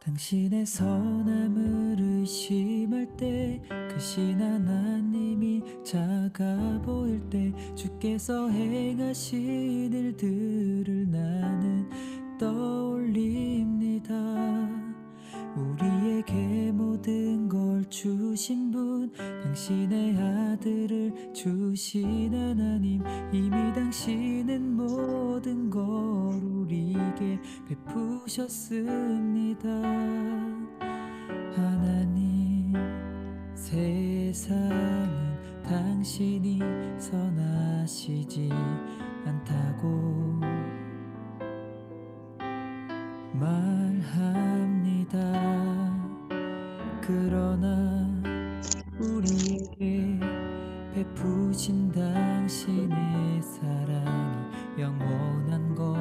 당신의 선함을 의심할 때 그 신 하나님이 작아 보일 때 주께서 행하신 일들을 나는 떠올립니다. 우리에게 모든 걸 주신 분, 당신의 아들을 주신 하나님, 이미 당신은 모든 걸 우리에게 베푸셨습니다. 하나님, 세상은 당신이 선하시지 않다고 말합니다. 그러나 우리에게 베푸신 당신의 사랑이 영원한 걸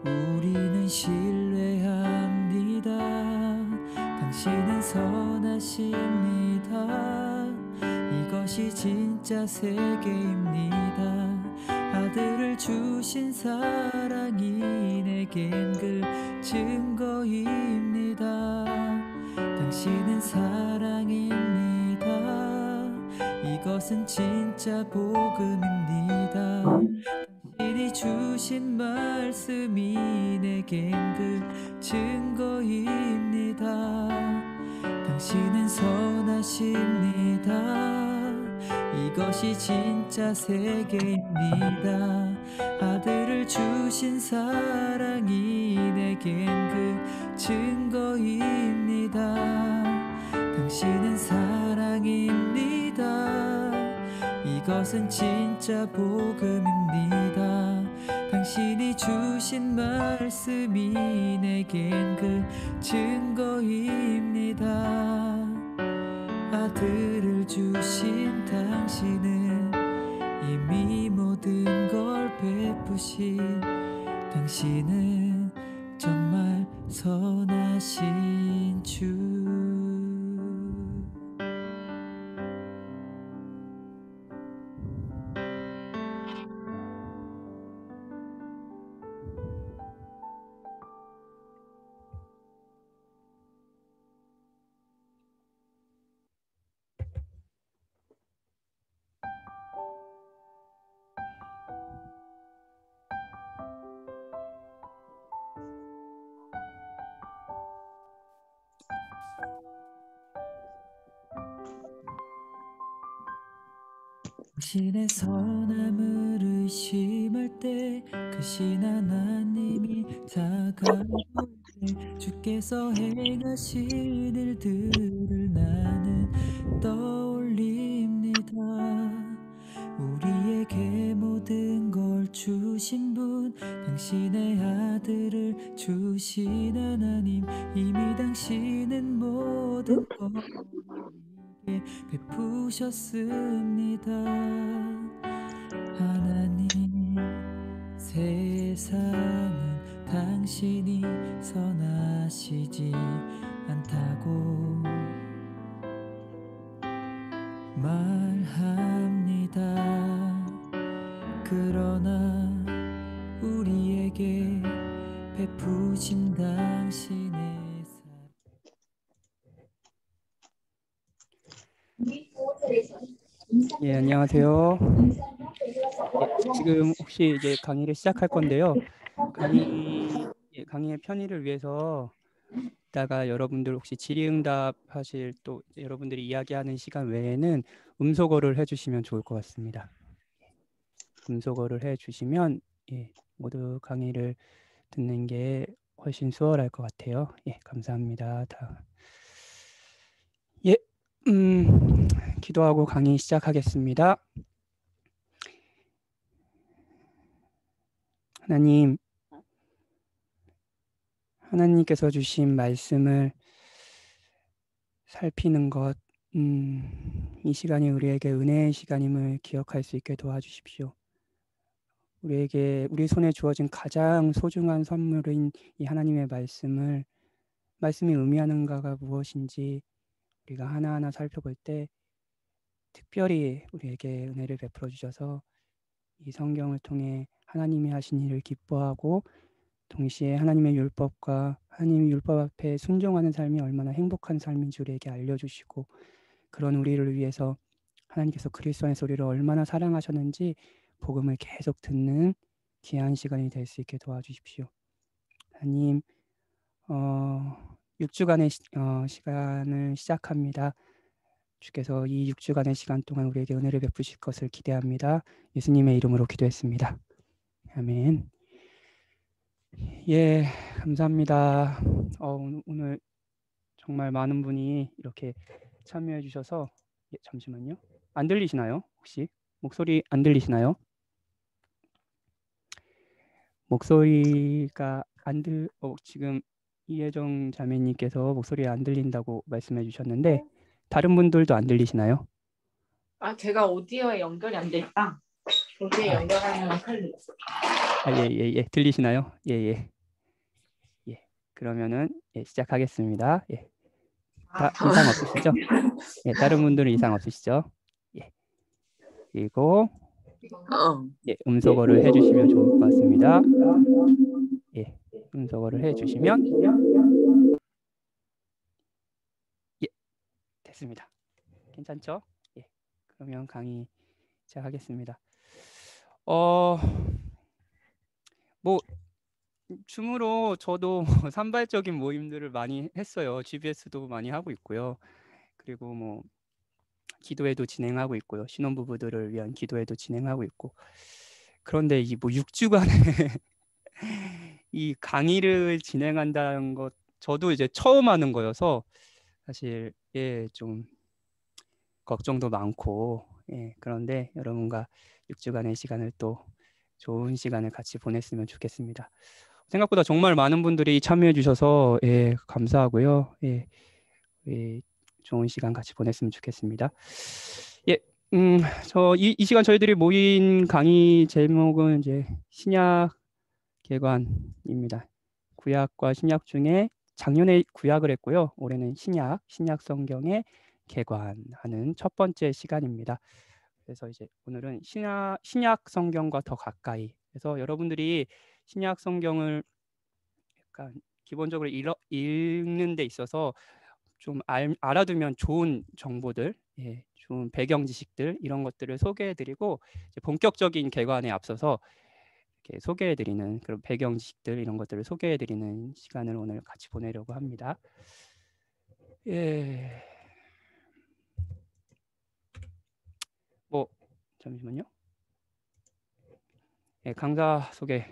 우리는 신뢰합니다. 당신은 선하십니다. 이것이 진짜 세계입니다. 아들을 주신 사랑이 내겐 그 증거입니다. 당신은 사랑입니다. 이것은 진짜 복음입니다. 당신이 주신 말씀이 내겐 그 증거입니다. 당신은 선하십니다. 이것이 진짜 세계입니다. 아들을 주신 사랑이 내겐 그 증거입니다. 당신은 사랑입니다. 이것은 진짜 복음입니다. 당신이 주신 말씀이 내겐 그 증거입니다. 아들을 주신 당신은 이미 모든 걸 베푸신 당신은 정말 선하신 주. 당신의 선함을 의심할 때 그 신 하나님이 작아 보일 때 주께서 행하신 일들을 나는 떠올립니다. 우리에게 모든 걸 주신 분, 당신의 아들을 주신 하나님, 이미 당신은 모든 걸 우리에게 베푸셨습니다. 하나님, 세상은 당신이 선하시지 않다고 말합니다. 그러나 우리에게 베푸신 당신의 사랑. 예, 안녕하세요. 예, 지금 혹시 이제 강의를 시작할 건데요. 강의의 편의를 위해서 이따가 여러분들 혹시 질의응답 하실 또 여러분들이 이야기하는 시간 외에는 음소거를 해주시면 좋을 것 같습니다. 음소거를 해주시면 모두 강의를 듣는 게 훨씬 수월할 것 같아요. 예, 감사합니다. 기도하고 강의 시작하겠습니다. 하나님께서 주신 말씀을 살피는 것, 이 시간이 우리에게 은혜의 시간임을 기억할 수 있게 도와주십시오. 우리 손에 주어진 가장 소중한 선물인 이 하나님의 말씀이 의미하는가가 무엇인지 우리가 하나하나 살펴볼 때 특별히 우리에게 은혜를 베풀어 주셔서 이 성경을 통해 하나님이 하신 일을 기뻐하고 동시에 하나님의 율법과 하나님 율법 앞에 순종하는 삶이 얼마나 행복한 삶인 줄 우리에게 알려주시고 그런 우리를 위해서 하나님께서 그리스도 안에서 우리를 얼마나 사랑하셨는지 복음을 계속 듣는 귀한 시간이 될 수 있게 도와주십시오. 하나님 6주간의 시간을 시작합니다. 주께서 이 6주간의 시간 동안 우리에게 은혜를 베푸실 것을 기대합니다. 예수님의 이름으로 기도했습니다. 아멘. 예, 감사합니다. 오늘 정말 많은 분이 이렇게 참여해 주셔서 잠시만요. 안 들리시나요? 혹시 목소리 안 들리시나요? 목소리가 지금 이혜정 자매님께서 목소리 안 들린다고 말씀해 주셨는데 다른 분들도 안 들리시나요? 제가 오디오에 연결이 안 돼 있다. 오디오에 연결하면 칼리. 예, 들리시나요? 예. 그러면은 시작하겠습니다. 예. 이상 없으시죠? 예, 다른 분들은 이상 없으시죠? 예. 그리고 음소거를 해주시면 좋을 것 같습니다. 예, 음소거를 해주시면 됐습니다. 괜찮죠? 예, 그러면 강의 시작하겠습니다. 뭐 줌으로 저도 산발적인 모임들을 많이 했어요. GBS도 많이 하고 있고요. 그리고 뭐 기도회도 진행하고 있고요. 신혼부부들을 위한 기도회도 진행하고 있고. 그런데 이 뭐 6주간에 이 강의를 진행한다는 것 저도 이제 처음 하는 거여서 사실 좀 걱정도 많고 그런데 여러분과 6주간의 시간을 또 좋은 시간을 같이 보냈으면 좋겠습니다. 생각보다 정말 많은 분들이 참여해 주셔서 감사하고요. 좋은 시간 같이 보냈으면 좋겠습니다. 이 시간 저희들이 모인 강의 제목은 이제 신약 개관입니다. 구약과 신약 중에 작년에 구약을 했고요. 올해는 신약 성경의 개관하는 첫 번째 시간입니다. 그래서 이제 오늘은 신약 성경과 더 가까이. 그래서 여러분들이 신약 성경을 약간 기본적으로 읽는 데 있어서 좀 알아두면 좋은 정보들, 좋은 배경 지식들 이런 것들을 소개해드리고 본격적인 개관에 앞서서 이렇게 소개해드리는 그런 배경 지식들 이런 것들을 소개해드리는 시간을 오늘 같이 보내려고 합니다. 잠시만요. 강사 소개.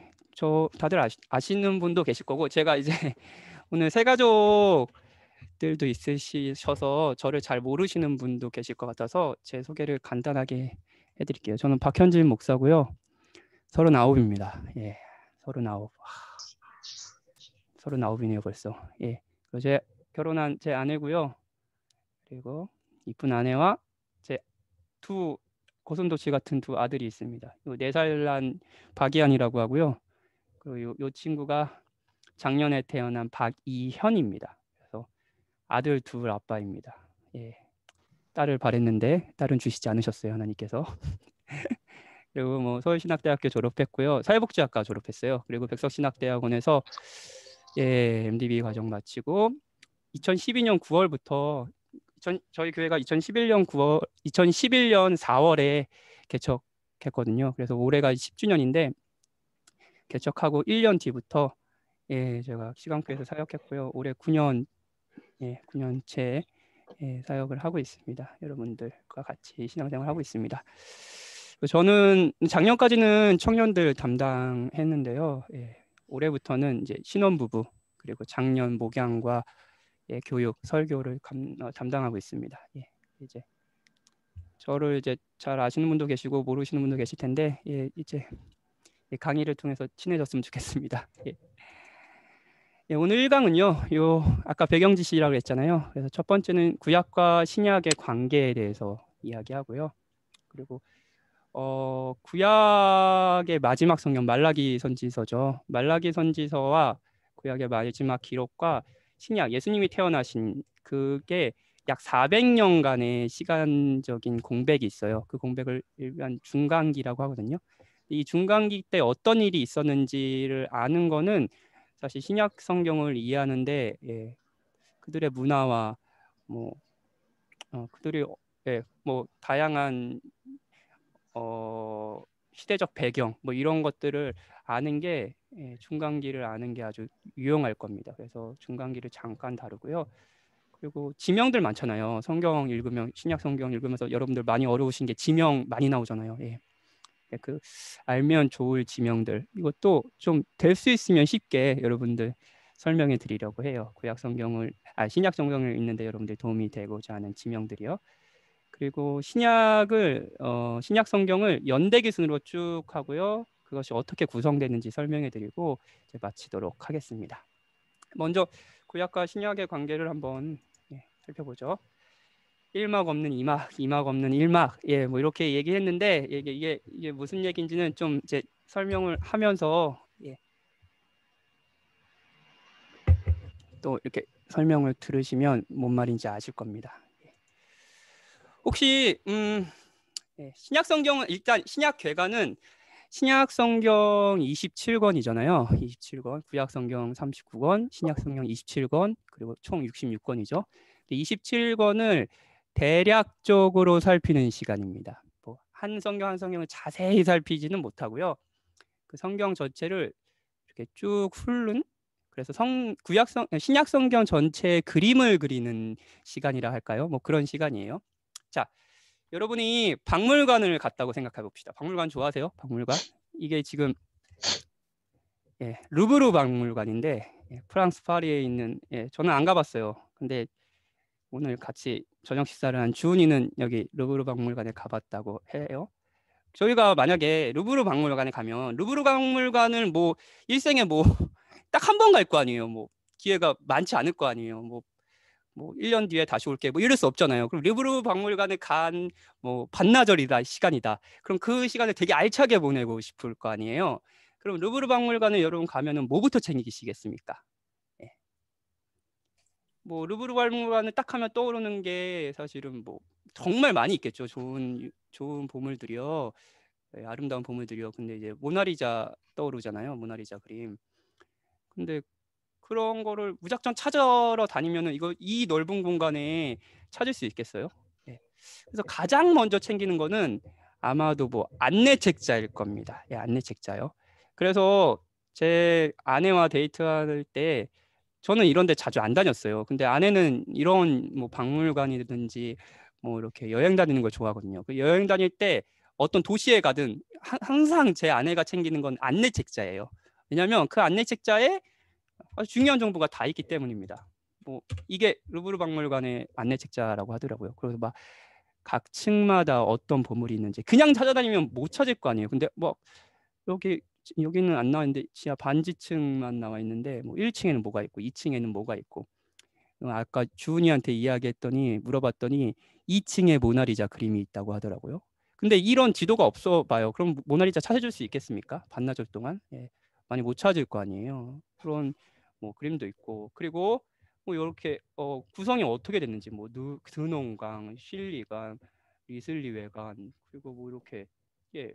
다들 아시는 분도 계실 거고 제가 이제 오늘 새 가족들도 있으셔서 저를 잘 모르시는 분도 계실 것 같아서 제 소개를 간단하게 해드릴게요. 저는 박현진 목사고요. 39입니다. 39. 39이네요 벌써. 그리고 결혼한 제 아내고요. 그리고 이쁜 아내와 제 두 고슴도치 같은 두 아들이 있습니다. 4살 난 박이안이라고 하고요. 그리고 이 친구가 작년에 태어난 박이현입니다. 그래서 아들 둘 아빠입니다. 딸을 바랬는데 딸은 주시지 않으셨어요, 하나님께서. 그리고 뭐 서울신학대학교 졸업했고요. 사회복지학과 졸업했어요. 그리고 백석신학대학원에서 MDB 과정 마치고 2012년 9월부터 저희 교회가 2011년 4월에 개척했거든요. 그래서 올해가 10주년인데 개척하고 1년 뒤부터 제가 시간교회에서 사역했고요. 올해 9년째 사역을 하고 있습니다. 여러분들과 같이 신앙생활을 하고 있습니다. 저는 작년까지는 청년들 담당했는데요. 올해부터는 이제 신혼부부 그리고 작년 목양과 교육, 설교를 담당하고 있습니다. 이제 저를 이제 잘 아시는 분도 계시고 모르시는 분도 계실 텐데 이제 강의를 통해서 친해졌으면 좋겠습니다. 오늘 1강은요. 아까 배경 지시라고 했잖아요. 그래서 첫 번째는 구약과 신약의 관계에 대해서 이야기하고요. 그리고 구약의 마지막 성경 말라기 선지서죠. 말라기 선지서와 구약의 마지막 기록과 신약 예수님이 태어나신 그게 약 400년간의 시간적인 공백이 있어요. 그 공백을 일반 중간기라고 하거든요. 이 중간기 때 어떤 일이 있었는지를 아는 거는 사실 신약 성경을 이해하는데 그들의 문화와 뭐 그들이 뭐 다양한 시대적 배경 뭐 이런 것들을 아는 게 중간기를 아는 게 아주 유용할 겁니다. 그래서 중간기를 잠깐 다루고요. 그리고 지명들 많잖아요. 성경 읽으면 신약 성경 읽으면서 여러분들 많이 어려우신 게 지명 많이 나오잖아요. 그 알면 좋을 지명들 이것도 좀 될 수 있으면 쉽게 여러분들 설명해 드리려고 해요. 신약 성경을 읽는데 여러분들 도움이 되고자 하는 지명들이요. 그리고 신약 성경을 연대기 순으로 쭉 하고요. 그것이 어떻게 구성되는지 설명해 드리고 이제 마치도록 하겠습니다. 먼저 구약과 신약의 관계를 한번 살펴보죠. 1막 없는 2막, 2막 없는 1막, 뭐 이렇게 얘기했는데 이게 무슨 얘기인지는 좀 이제 설명을 하면서 또 이렇게 설명을 들으시면 뭔 말인지 아실 겁니다. 혹시 신약 성경은 일단 신약 괴가는 신약 성경 27권이잖아요. 27권, 구약 성경 39권, 신약 성경 27권, 그리고 총 66권이죠. 27권을 대략적으로 살피는 시간입니다. 뭐 한 성경 한 성경을 자세히 살피지는 못하고요. 그 성경 전체를 이렇게 쭉 훑는, 그래서 신약 성경 전체의 그림을 그리는 시간이라 할까요? 뭐 그런 시간이에요. 자, 여러분이 박물관을 갔다고 생각해 봅시다. 박물관 좋아하세요? 박물관? 이게 지금 루브르 박물관인데 프랑스 파리에 있는 저는 안 가봤어요. 근데 오늘 같이 저녁 식사를 한 주은이는 여기 루브르 박물관에 가봤다고 해요. 저희가 만약에 루브르 박물관에 가면 루브르 박물관을 뭐 일생에 뭐 딱 한 번 갈 거 아니에요. 뭐 기회가 많지 않을 거 아니에요. 뭐 1년 뒤에 다시 올게 뭐 이럴 수 없잖아요. 그럼 루브르 박물관에 간 뭐 반나절이다 시간이다. 그럼 그 시간을 되게 알차게 보내고 싶을 거 아니에요. 그럼 루브르 박물관에 여러분 가면은 뭐부터 챙기시겠습니까? 뭐 루브르 박물관을 딱 하면 떠오르는 게 사실은 뭐 정말 많이 있겠죠. 좋은 보물들이요. 아름다운 보물들이요. 근데 이제 모나리자 떠오르잖아요. 모나리자 그림. 근데 그런 거를 무작정 찾으러 다니면은 이 넓은 공간에 찾을 수 있겠어요? 그래서 가장 먼저 챙기는 거는 아마도 뭐 안내책자일 겁니다. 안내책자요. 그래서 제 아내와 데이트할 때 저는 이런 데 자주 안 다녔어요. 근데 아내는 이런 뭐 박물관이든지 뭐 이렇게 여행 다니는 걸 좋아하거든요. 그 여행 다닐 때 어떤 도시에 가든 항상 제 아내가 챙기는 건 안내책자예요. 왜냐하면 그 안내책자에 아주 중요한 정보가 다 있기 때문입니다. 뭐 이게 루브르 박물관의 안내책자라고 하더라고요. 그래서 막 각 층마다 어떤 보물이 있는지 그냥 찾아다니면 못 찾을 거 아니에요. 근데 뭐 여기는 안 나와 있는데 지하 반지층만 나와 있는데 뭐 1층에는 뭐가 있고 2층에는 뭐가 있고 아까 주은이한테 물어봤더니 2층에 모나리자 그림이 있다고 하더라고요. 근데 이런 지도가 없어 봐요. 그럼 모나리자 찾아줄 수 있겠습니까? 반나절 동안 많이 못 찾을 거 아니에요. 그런 뭐 그림도 있고 그리고 뭐 이렇게 구성이 어떻게 됐는지 뭐 드농강, 실리강, 리슬리웨강 그리고 뭐 이렇게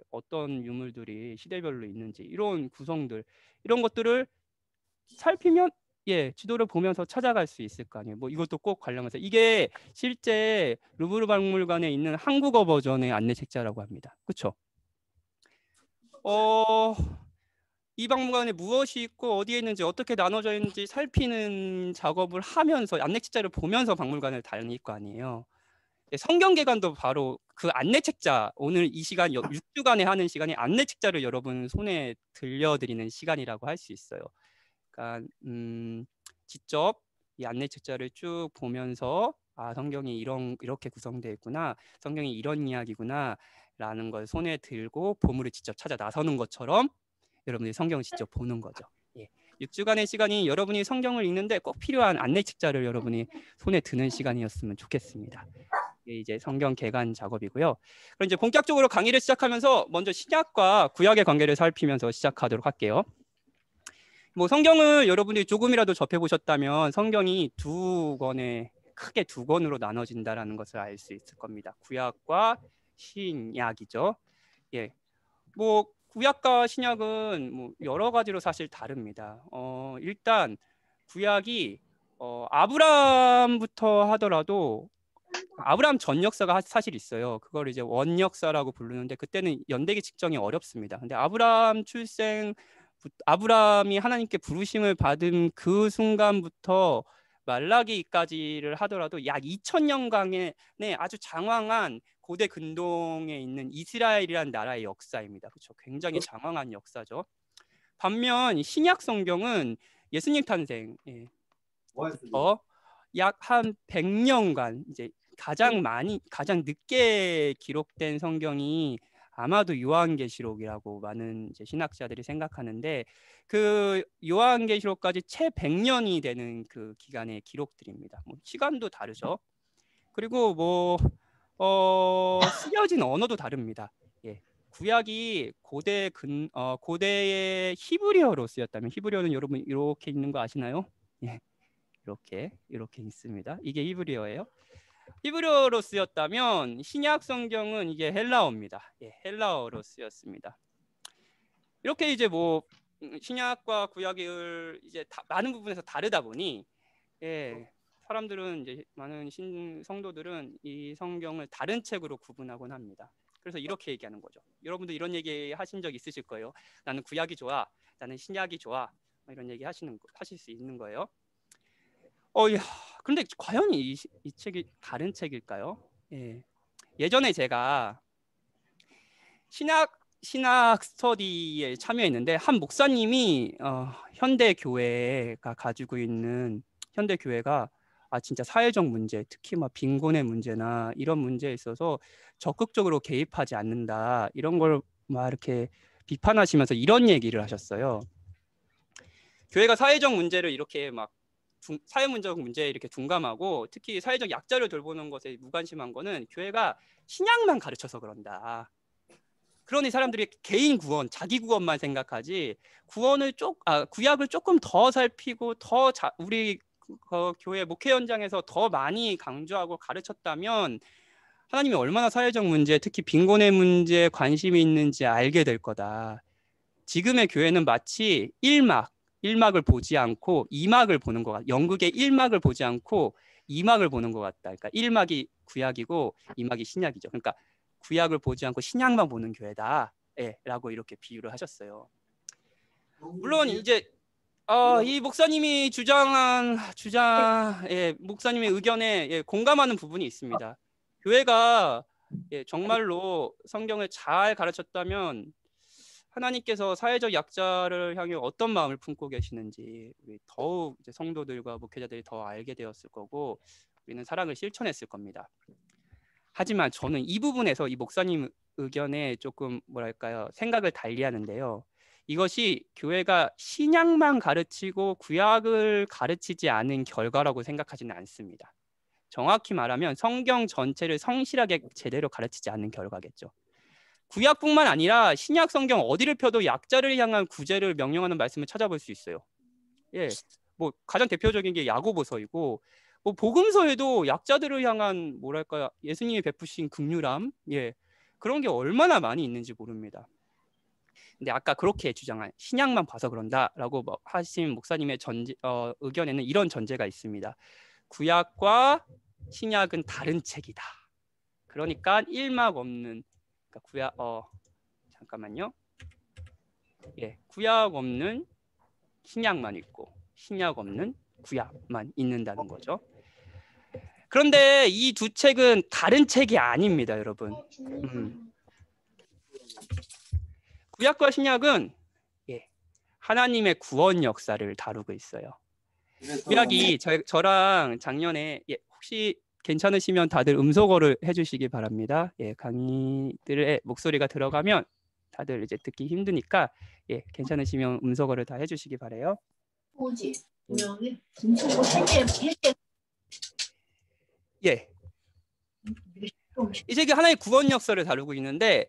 어떤 유물들이 시대별로 있는지 이런 구성들 이런 것들을 살피면 지도를 보면서 찾아갈 수 있을 거 아니에요. 뭐 이것도 꼭 관련해서 이게 실제 루브르 박물관에 있는 한국어 버전의 안내책자라고 합니다. 그렇죠? 이 박물관에 무엇이 있고 어디에 있는지 어떻게 나눠져 있는지 살피는 작업을 하면서 안내책자를 보면서 박물관을 다닐 거 아니에요. 성경개관도 바로 그 안내책자 오늘 이 시간 6주간에 하는 시간에 안내책자를 여러분 손에 들려드리는 시간이라고 할 수 있어요. 그러니까 직접 이 안내책자를 쭉 보면서 성경이 이렇게 구성되어 있구나, 성경이 이런 이야기구나 라는 걸 손에 들고 보물을 직접 찾아 나서는 것처럼 여러분이 성경을 직접 보는 거죠. 6주간의 시간이 여러분이 성경을 읽는데 꼭 필요한 안내책자를 여러분이 손에 드는 시간이었으면 좋겠습니다. 이제 성경 개관 작업이고요. 그럼 이제 본격적으로 강의를 시작하면서 먼저 신약과 구약의 관계를 살피면서 시작하도록 할게요. 뭐 성경을 여러분이 조금이라도 접해보셨다면 성경이 크게 두 권으로 나눠진다라는 것을 알 수 있을 겁니다. 구약과 신약이죠. 뭐 구약과 신약은 뭐 여러 가지로 사실 다릅니다. 일단 구약이 아브라함부터 하더라도 아브라함 전 역사가 사실 있어요. 그걸 이제 원 역사라고 부르는데 그때는 연대기 측정이 어렵습니다. 근데 아브라함이 하나님께 부르심을 받은 그 순간부터 말라기까지를 하더라도 약 2000년간의 아주 장황한 고대 근동에 있는 이스라엘이라는 나라의 역사입니다. 그렇죠? 굉장히 장황한 역사죠. 반면 신약 성경은 예수님 탄생 약 한 100년간 이제 가장 늦게 기록된 성경이 아마도 요한계시록이라고 많은 이제 신학자들이 생각하는데 그 요한계시록까지 채 100년이 되는 그 기간의 기록들입니다. 뭐 시간도 다르죠. 그리고 뭐 쓰여진 언어도 다릅니다. 예. 구약이 고대의 히브리어로 쓰였다면 히브리어는 여러분 이렇게 있는 거 아시나요? 예. 이렇게 있습니다. 이게 히브리어예요. 히브리어로 쓰였다면 신약 성경은 이게 헬라어입니다. 예, 헬라어로 쓰였습니다. 이렇게 이제 뭐 신약과 구약을 이제 많은 부분에서 다르다 보니 사람들은 이제 많은 성도들은 이 성경을 다른 책으로 구분하곤 합니다. 그래서 이렇게 얘기하는 거죠. 여러분도 이런 얘기 하신 적 있으실 거예요. 나는 구약이 좋아, 나는 신약이 좋아, 이런 얘기 하실 수 있는 거예요. 근데 과연 이 책이 다른 책일까요? 예전에 제가 신학 스터디에 참여했는데 한 목사님이 현대 교회가 가지고 있는 현대 교회가 진짜 사회적 문제, 특히 막 빈곤의 문제나 이런 문제에 있어서 적극적으로 개입하지 않는다 이런 걸 막 이렇게 비판하시면서 이런 얘기를 하셨어요. 교회가 사회적 문제를 이렇게 막 사회문적 문제에 이렇게 둔감하고 특히 사회적 약자를 돌보는 것에 무관심한 거는 교회가 신약만 가르쳐서 그런다. 그러니 사람들이 개인 구원, 자기 구원만 생각하지 구약을 조금 더 살피고 우리 교회 목회 현장에서 더 많이 강조하고 가르쳤다면 하나님이 얼마나 사회적 문제, 특히 빈곤의 문제에 관심이 있는지 알게 될 거다. 지금의 교회는 마치 1막을 보지 않고 2막을 보는 것 같다. 영국의 1막을 보지 않고 2막을 보는 것 같다. 그러니까 1막이 구약이고 2막이 신약이죠. 그러니까 구약을 보지 않고 신약만 보는 교회다. 라고 이렇게 비유를 하셨어요. 물론 이제 이 목사님이 목사님의 의견에 공감하는 부분이 있습니다. 교회가 정말로 성경을 잘 가르쳤다면 하나님께서 사회적 약자를 향해 어떤 마음을 품고 계시는지 더욱 이제 성도들과 목회자들이 더 알게 되었을 거고 우리는 사랑을 실천했을 겁니다. 하지만 저는 이 부분에서 이 목사님 의견에 조금 생각을 달리하는데요. 이것이 교회가 신약만 가르치고 구약을 가르치지 않은 결과라고 생각하지는 않습니다. 정확히 말하면 성경 전체를 성실하게 제대로 가르치지 않는 결과겠죠. 구약뿐만 아니라 신약 성경 어디를 펴도 약자를 향한 구제를 명령하는 말씀을 찾아볼 수 있어요. 뭐 가장 대표적인 게 야고보서이고 뭐 복음서에도 약자들을 향한 예수님이 베푸신 긍휼함 그런 게 얼마나 많이 있는지 모릅니다. 근데 아까 그렇게 주장한 신약만 봐서 그런다라고 하신 목사님의 의견에는 이런 전제가 있습니다. 구약과 신약은 다른 책이다. 그러니까 1막 없는 잠깐만요. 구약 없는 신약만 있고 신약 없는 구약만 있는다는 거죠. 그런데 이 두 책은 다른 책이 아닙니다, 여러분. 구약과 신약은 하나님의 구원 역사를 다루고 있어요. 구약이 저랑 작년에 혹시 괜찮으시면 다들 음소거를 해주시기 바랍니다. 강의들의 목소리가 들어가면 다들 이제 듣기 힘드니까 괜찮으시면 음소거를 다 해주시기 바래요. 이제 하나의 구원 역사를 다루고 있는데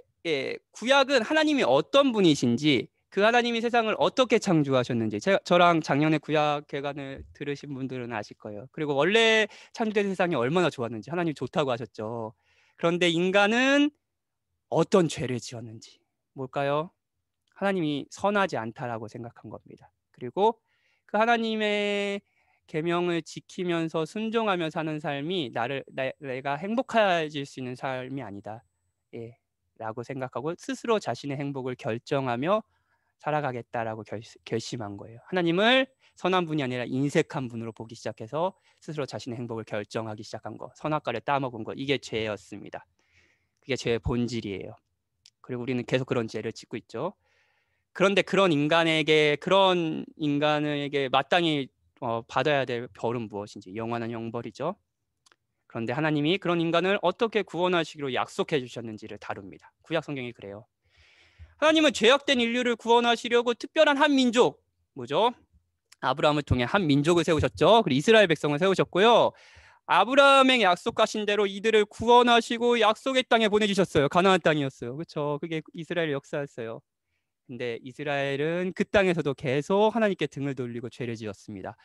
구약은 하나님이 어떤 분이신지 그 하나님이 세상을 어떻게 창조하셨는지 저랑 작년에 구약 개관을 들으신 분들은 아실 거예요. 그리고 원래 창조된 세상이 얼마나 좋았는지 하나님이 좋다고 하셨죠. 그런데 인간은 어떤 죄를 지었는지 뭘까요? 하나님이 선하지 않다라고 생각한 겁니다. 그리고 그 하나님의 계명을 지키면서 순종하며 사는 삶이 내가 행복해질 수 있는 삶이 아니다. 예, 라고 생각하고 스스로 자신의 행복을 결정하며 살아가겠다라고 결심한 거예요. 하나님을 선한 분이 아니라 인색한 분으로 보기 시작해서 스스로 자신의 행복을 결정하기 시작한 거, 선악과를 따먹은 거, 이게 죄였습니다. 그게 죄의 본질이에요. 그리고 우리는 계속 그런 죄를 짓고 있죠. 그런데 그런 인간에게 마땅히 받아야 될 벌은 무엇인지, 영원한 형벌이죠. 그런데 하나님이 그런 인간을 어떻게 구원하시기로 약속해 주셨는지를 다룹니다. 구약 성경이 그래요. 하나님은 죄악된 인류를 구원하시려고 특별한 한 민족, 뭐죠? 아브라함을 통해 한 민족을 세우셨죠. 그리고 이스라엘 백성을 세우셨고요. 아브라함의 약속하신 대로 이들을 구원하시고 약속의 땅에 보내주셨어요. 가나안 땅이었어요. 그렇죠? 그게 이스라엘의 역사였어요. 근데 이스라엘은 그 땅에서도 계속 하나님께 등을 돌리고 죄를 지었습니다.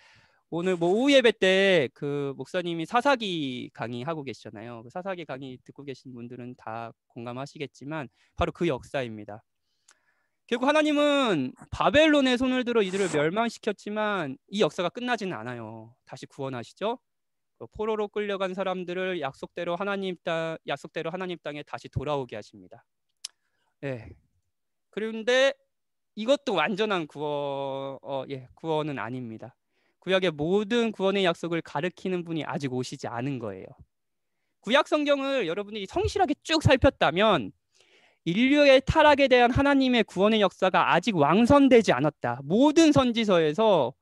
오늘 오후 예배 때 그 목사님이 사사기 강의하고 계시잖아요. 그 사사기 강의 듣고 계신 분들은 다 공감하시겠지만 바로 그 역사입니다. 결국 하나님은 바벨론의 손을 들어 이들을 멸망시켰지만 이 역사가 끝나지는 않아요. 다시 구원하시죠. 포로로 끌려간 사람들을 약속대로 하나님 땅에 다시 돌아오게 하십니다. 네. 그런데 이것도 완전한 구원은 아닙니다. 구약의 모든 구원의 약속을 가리키는 분이 아직 오시지 않은 거예요. 구약 성경을 여러분이 성실하게 쭉 살폈다면 인류의 타락에 대한 하나님의 구원의 역사가 아직 완성되지 않았다. 모든 선지서에서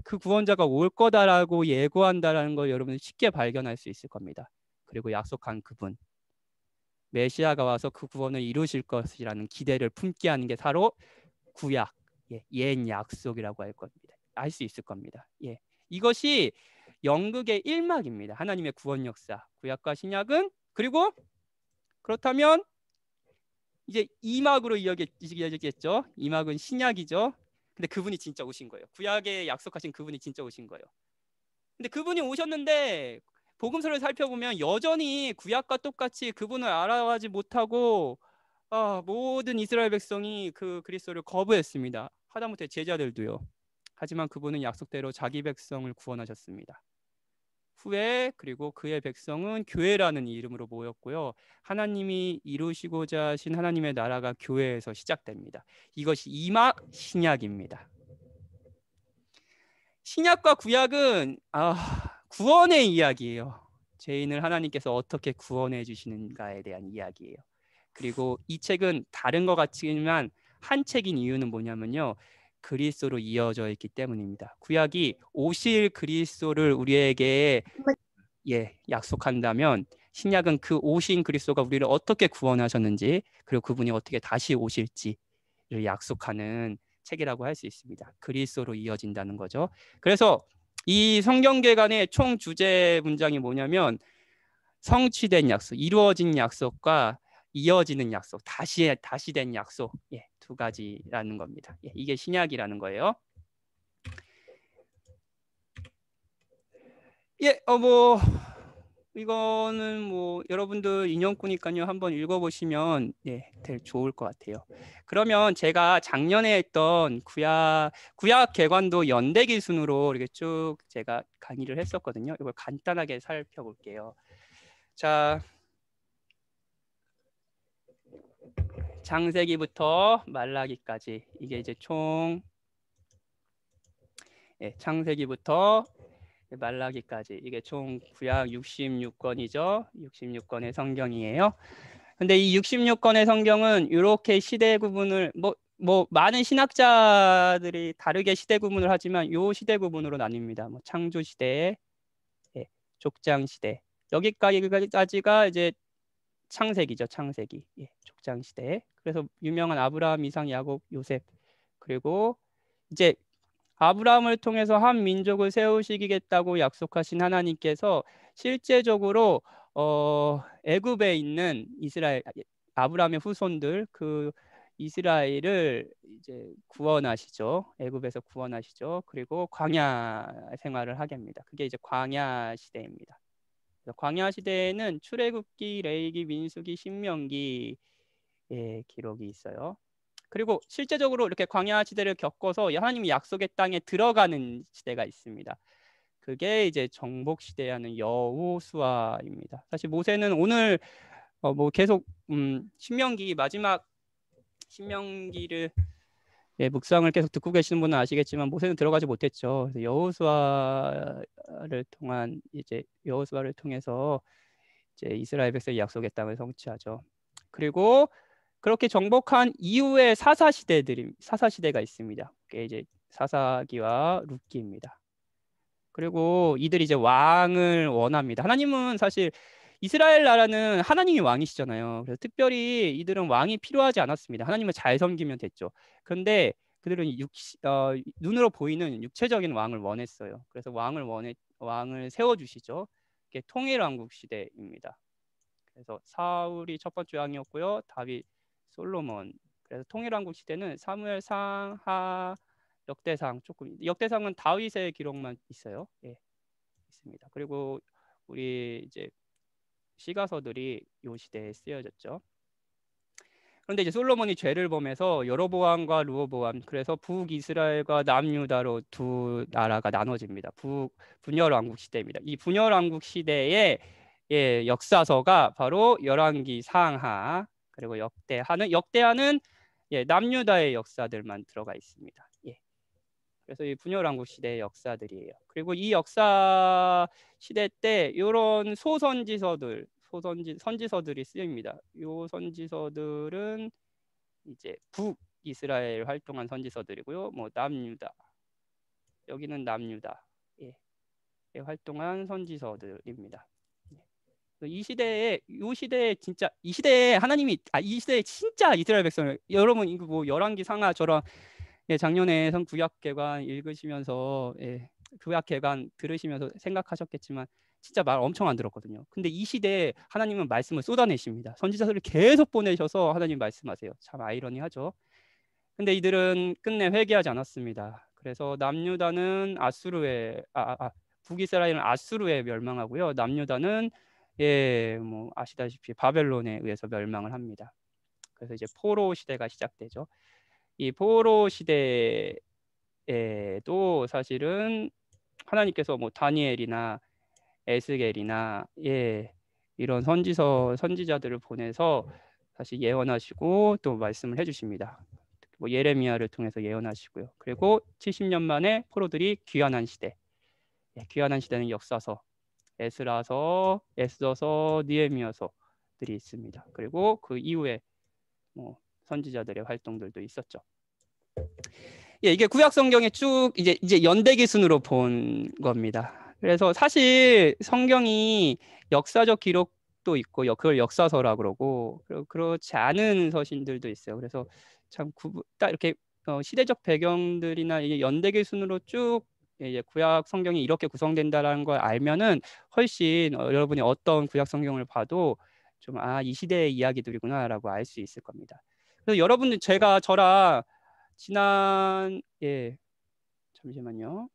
그 구원자가 올 거다라고 예고한다라는 걸 여러분이 쉽게 발견할 수 있을 겁니다. 그리고 약속한 그분, 메시아가 와서 그 구원을 이루실 것이라는 기대를 품게 하는 게 바로 구약, 옛 약속이라고 알 수 있을 겁니다. 이것이 연극의 1막입니다. 하나님의 구원 역사, 구약과 신약은. 그리고 그렇다면 이제 2막으로 이어지겠죠. 2막은 신약이죠. 근데 그분이 진짜 오신 거예요. 구약에 약속하신 그분이 진짜 오신 거예요. 근데 그분이 오셨는데 복음서를 살펴보면 여전히 구약과 똑같이 그분을 알아가지 못하고 모든 이스라엘 백성이 그 그리스도를 거부했습니다. 하다못해 제자들도요. 하지만 그분은 약속대로 자기 백성을 구원하셨습니다. 후에 그리고 그의 백성은 교회라는 이름으로 모였고요. 하나님이 이루시고자 하신 하나님의 나라가 교회에서 시작됩니다. 이것이 2막 신약입니다. 신약과 구약은 구원의 이야기예요. 죄인을 하나님께서 어떻게 구원해 주시는가에 대한 이야기예요. 그리고 이 책은 다른 것 같지만 한 책인 이유는 뭐냐면요. 그리스도로 이어져 있기 때문입니다. 구약이 오실 그리스도를 우리에게 약속한다면 신약은 그 오신 그리스도가 우리를 어떻게 구원하셨는지 그리고 그분이 어떻게 다시 오실지를 약속하는 책이라고 할 수 있습니다. 그리스도로 이어진다는 거죠. 그래서 이 성경개관의 총 주제 문장이 뭐냐면 성취된 약속, 이루어진 약속과 이어지는 약속, 다시 된 약속, 두 가지라는 겁니다. 이게 신약이라는 거예요. 이거는 여러분들 인용구니까요. 한번 읽어보시면 되게 좋을 것 같아요. 그러면 제가 작년에 했던 구약 개관도 연대기 순으로 이렇게 쭉 제가 강의를 했었거든요. 이걸 간단하게 살펴볼게요. 자, 창세기부터 말라기까지 이게 이제 총 창세기부터 말라기까지 이게 총 구약 66권이죠. 66권의 성경이에요. 근데 이 66권의 성경은 이렇게 시대 구분을 많은 신학자들이 다르게 시대 구분을 하지만 요 시대 구분으로 나뉩니다. 창조 시대, 족장 시대. 여기까지가 이제 창세기죠. 창세기. 족장 시대. 그래서 유명한 아브라함, 이삭, 야곱, 요셉. 그리고 이제 아브라함을 통해서 한 민족을 세우시겠다고 약속하신 하나님께서 실제적으로 애굽에 있는 이스라엘 아브라함의 후손들 그 이스라엘을 이제 구원하시죠. 애굽에서 구원하시죠. 그리고 광야 생활을 하게 합니다. 그게 이제 광야 시대입니다. 광야 시대에는 출애굽기, 레위기, 민수기, 신명기의 기록이 있어요. 그리고 실제적으로 이렇게 광야 시대를 겪어서 하나님이 약속의 땅에 들어가는 시대가 있습니다. 그게 이제 정복 시대하는 여호수아입니다. 사실 모세는 오늘 뭐 계속 신명기 마지막 신명기를 묵상을 계속 듣고 계시는 분은 아시겠지만 모세는 들어가지 못했죠. 그래서 여호수아를 통해서 이제 이스라엘 백성의 약속의 땅을 성취하죠. 그리고 그렇게 정복한 이후에 사사 시대가 있습니다. 그게 이제 사사기와 룻기입니다. 그리고 이들이 이제 왕을 원합니다. 하나님은 사실 이스라엘 나라는 하나님이 왕이시잖아요. 그래서 특별히 이들은 왕이 필요하지 않았습니다. 하나님을 잘 섬기면 됐죠. 그런데 그들은 눈으로 보이는 육체적인 왕을 원했어요. 그래서 왕을 세워주시죠. 이게 통일왕국 시대입니다. 그래서 사울이 첫 번째 왕이었고요. 다윗, 솔로몬. 그래서 통일왕국 시대는 사무엘상, 하, 역대상 조금 역대상은 다윗의 기록만 있어요. 예, 있습니다. 그리고 우리 이제 시가서들이 이 시대에 쓰여졌죠. 그런데 이제 솔로몬이 죄를 범해서 여로보암과 르호보암, 그래서 북이스라엘과 남유다로 두 나라가 나눠집니다. 분열 왕국 시대입니다. 이 분열 왕국 시대의 역사서가 바로 열왕기 상하, 그리고 역대하는 남유다의 역사들만 들어가 있습니다. 그래서 이 분열 왕국 시대의 역사들이에요. 그리고 이 역사 시대 때 이런 선지서들이 쓰입니다. 이 선지서들은 이제 북이스라엘 활동한 선지서들이고요. 뭐 남유다, 여기는 남유다 활동한 선지서들입니다. 이 시대에 진짜 이스라엘 백성을, 여러분 이거 뭐 열왕기 상하 저랑 작년에 구약개관 읽으시면서 구약개관 들으시면서 생각하셨겠지만 진짜 말 엄청 안 들었거든요. 근데 이 시대에 하나님은 말씀을 쏟아내십니다. 선지자들을 계속 보내셔서 하나님 말씀하세요. 참 아이러니하죠. 근데 이들은 끝내 회개하지 않았습니다. 그래서 남유다는 북이스라엘은 아수르에 멸망하고요. 남유다는 뭐 아시다시피 바벨론에 의해서 멸망을 합니다. 그래서 이제 포로 시대가 시작되죠. 이 포로 시대에도 사실은 하나님께서 뭐 다니엘이나 에스겔이나 이런 선지자들을 보내서 사실 예언하시고 또 말씀을 해주십니다. 뭐 예레미야를 통해서 예언하시고요. 그리고 70년 만에 포로들이 귀환한 시대. 귀환한 시대는 역사서, 에스라서, 에스더서, 느헤미야서들이 있습니다. 그리고 그 이후에 뭐 선지자들의 활동들도 있었죠. 이게 구약 성경에 쭉 이제 연대기 순으로 본 겁니다. 그래서 사실 성경이 역사적 기록도 있고 그걸 역사서라 그러고 그렇지 않은 서신들도 있어요. 그래서 참 딱 이렇게 시대적 배경들이나 이게 연대기 순으로 쭉 이제 구약 성경이 이렇게 구성된다라는 걸 알면은 훨씬 여러분이 어떤 구약 성경을 봐도 좀 이 시대의 이야기들이구나라고 알 수 있을 겁니다. 그래서 여러분들 저랑 지난 잠시만요.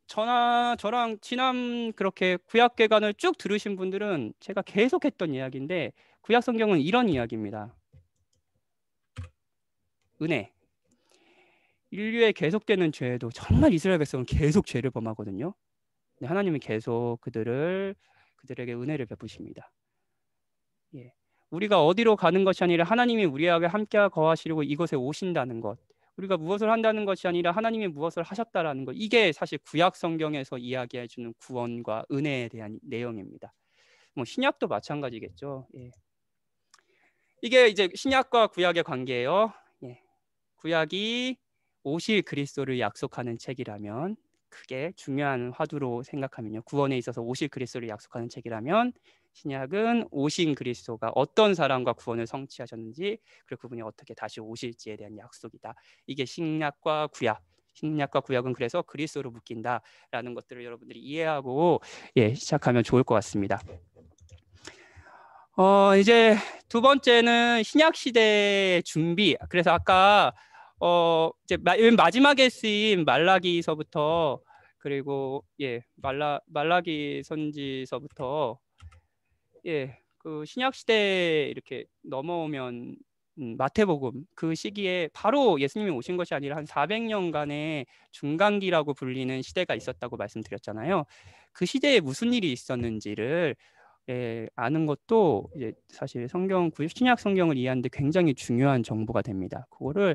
저랑 지난 그렇게 구약개관을 쭉 들으신 분들은 제가 계속했던 이야기인데 구약 성경은 이런 이야기입니다. 은혜. 인류의 계속되는 죄에도 정말 이스라엘 백성은 계속 죄를 범하거든요. 근데 하나님은 계속 그들에게 은혜를 베푸십니다. 우리가 어디로 가는 것이 아니라 하나님이 우리에게 함께 거하시려고 이곳에 오신다는 것, 우리가 무엇을 한다는 것이 아니라 하나님이 무엇을 하셨다라는 것, 이게 사실 구약 성경에서 이야기해 주는 구원과 은혜에 대한 내용입니다. 뭐 신약도 마찬가지겠죠. 이게 이제 신약과 구약의 관계예요. 구약이 오실 그리스도를 약속하는 책이라면, 그게 중요한 화두로 생각하면요, 구원에 있어서 오실 그리스도를 약속하는 책이라면 신약은 오신 그리스도가 어떤 사람과 구원을 성취하셨는지, 그리고 그분이 어떻게 다시 오실지에 대한 약속이다. 이게 신약과 구약은 그래서 그리스도로 묶인다라는 것들을 여러분들이 이해하고 시작하면 좋을 것 같습니다. 이제 두 번째는 신약 시대의 준비. 그래서 아까 이제 맨 마지막에 쓰인 말라기서부터, 그리고 말라기 선지서부터 그 신약 시대에 이렇게 넘어오면 마태복음 그 시기에 바로 예수님이 오신 것이 아니라 한 400년간의 중간기라고 불리는 시대가 있었다고 말씀드렸잖아요. 그 시대에 무슨 일이 있었는지를 아는 것도 이제 사실 신약 성경을 이해하는데 굉장히 중요한 정보가 됩니다. 그거를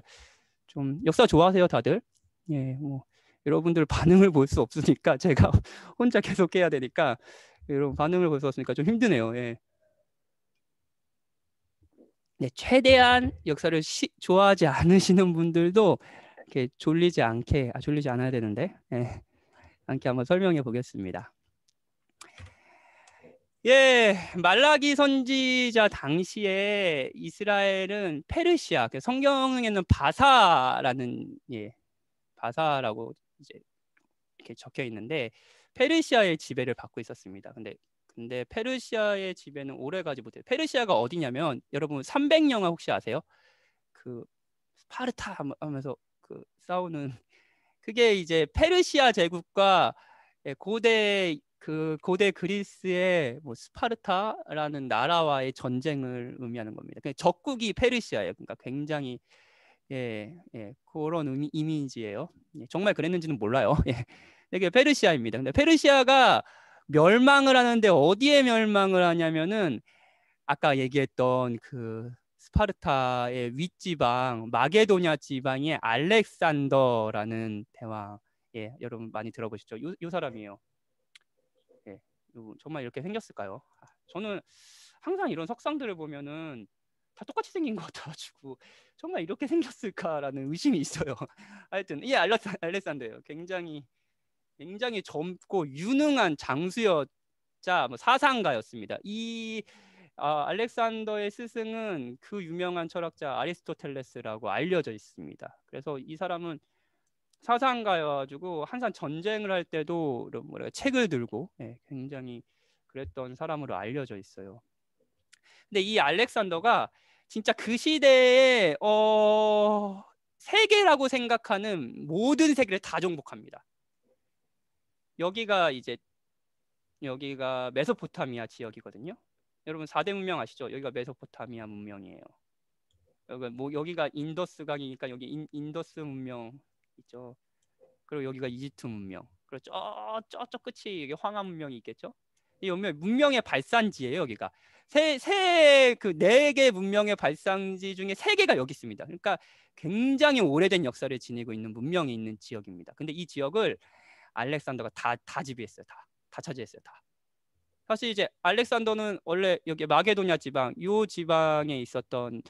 좀 역사 좋아하세요, 다들? 예, 뭐 여러분들 반응을 볼 수 없으니까 제가 혼자 계속 해야 되니까 여러분 반응을 볼 수 없으니까 좀 힘드네요. 예. 네, 최대한 역사를 좋아하지 않으시는 분들도 이렇게 졸리지 않아야 되는데 않게 한번 설명해 보겠습니다. 예, 말라기 선지자 당시에 이스라엘은 페르시아, 성경에는 바사라는 바사라고 이제 이렇게 적혀 있는데 페르시아의 지배를 받고 있었습니다. 근데 페르시아의 지배는 오래가지 못해요. 페르시아가 어디냐면 여러분 300영화 혹시 아세요? 그 스파르타 하면서 그 싸우는 그게 이제 페르시아 제국과 고대 그리스의 뭐 스파르타라는 나라와의 전쟁을 의미하는 겁니다. 적국이 페르시아예요. 그러니까 굉장히 그런 이미지예요. 정말 그랬는지는 몰라요. 이게 페르시아입니다. 근데 페르시아가 멸망을 하는데 어디에 멸망을 하냐면은 아까 얘기했던 그 스파르타의 윗지방 마게도냐 지방의 알렉산더라는 대왕, 여러분 많이 들어보시죠? 요 사람이에요. 정말 이렇게 생겼을까요? 저는 항상 이런 석상들을 보면은 다 똑같이 생긴 것 같아가지고 정말 이렇게 생겼을까라는 의심이 있어요. 하여튼 이 알렉산더예요. 굉장히 젊고 유능한 장수였자 사상가였습니다. 이 알렉산더의 스승은 그 유명한 철학자 아리스토텔레스라고 알려져 있습니다. 그래서 이 사람은 사상가여가지고 항상 전쟁을 할 때도 책을 들고 굉장히 그랬던 사람으로 알려져 있어요. 근데 이 알렉산더가 진짜 그 시대에 세계라고 생각하는 모든 세계를 다 정복합니다. 여기가 메소포타미아 지역이거든요. 여러분 4대 문명 아시죠? 여기가 메소포타미아 문명이에요. 여기가 인더스강이니까 여기 인더스 문명 있죠. 그리고 여기가 이집트 문명. 그리고 저쪽 끝이 여기 황하 문명이 있겠죠. 이 문명의 발산지예요. 여기가 그 4개 문명의 발산지 중에 3개가 여기 있습니다. 그러니까 굉장히 오래된 역사를 지니고 있는 문명이 있는 지역입니다. 근데 이 지역을 알렉산더가 다 지배했어요. 다 차지했어요. 다. 사실 이제 알렉산더는 원래 여기 마게도냐 지방, 요 지방에 있었던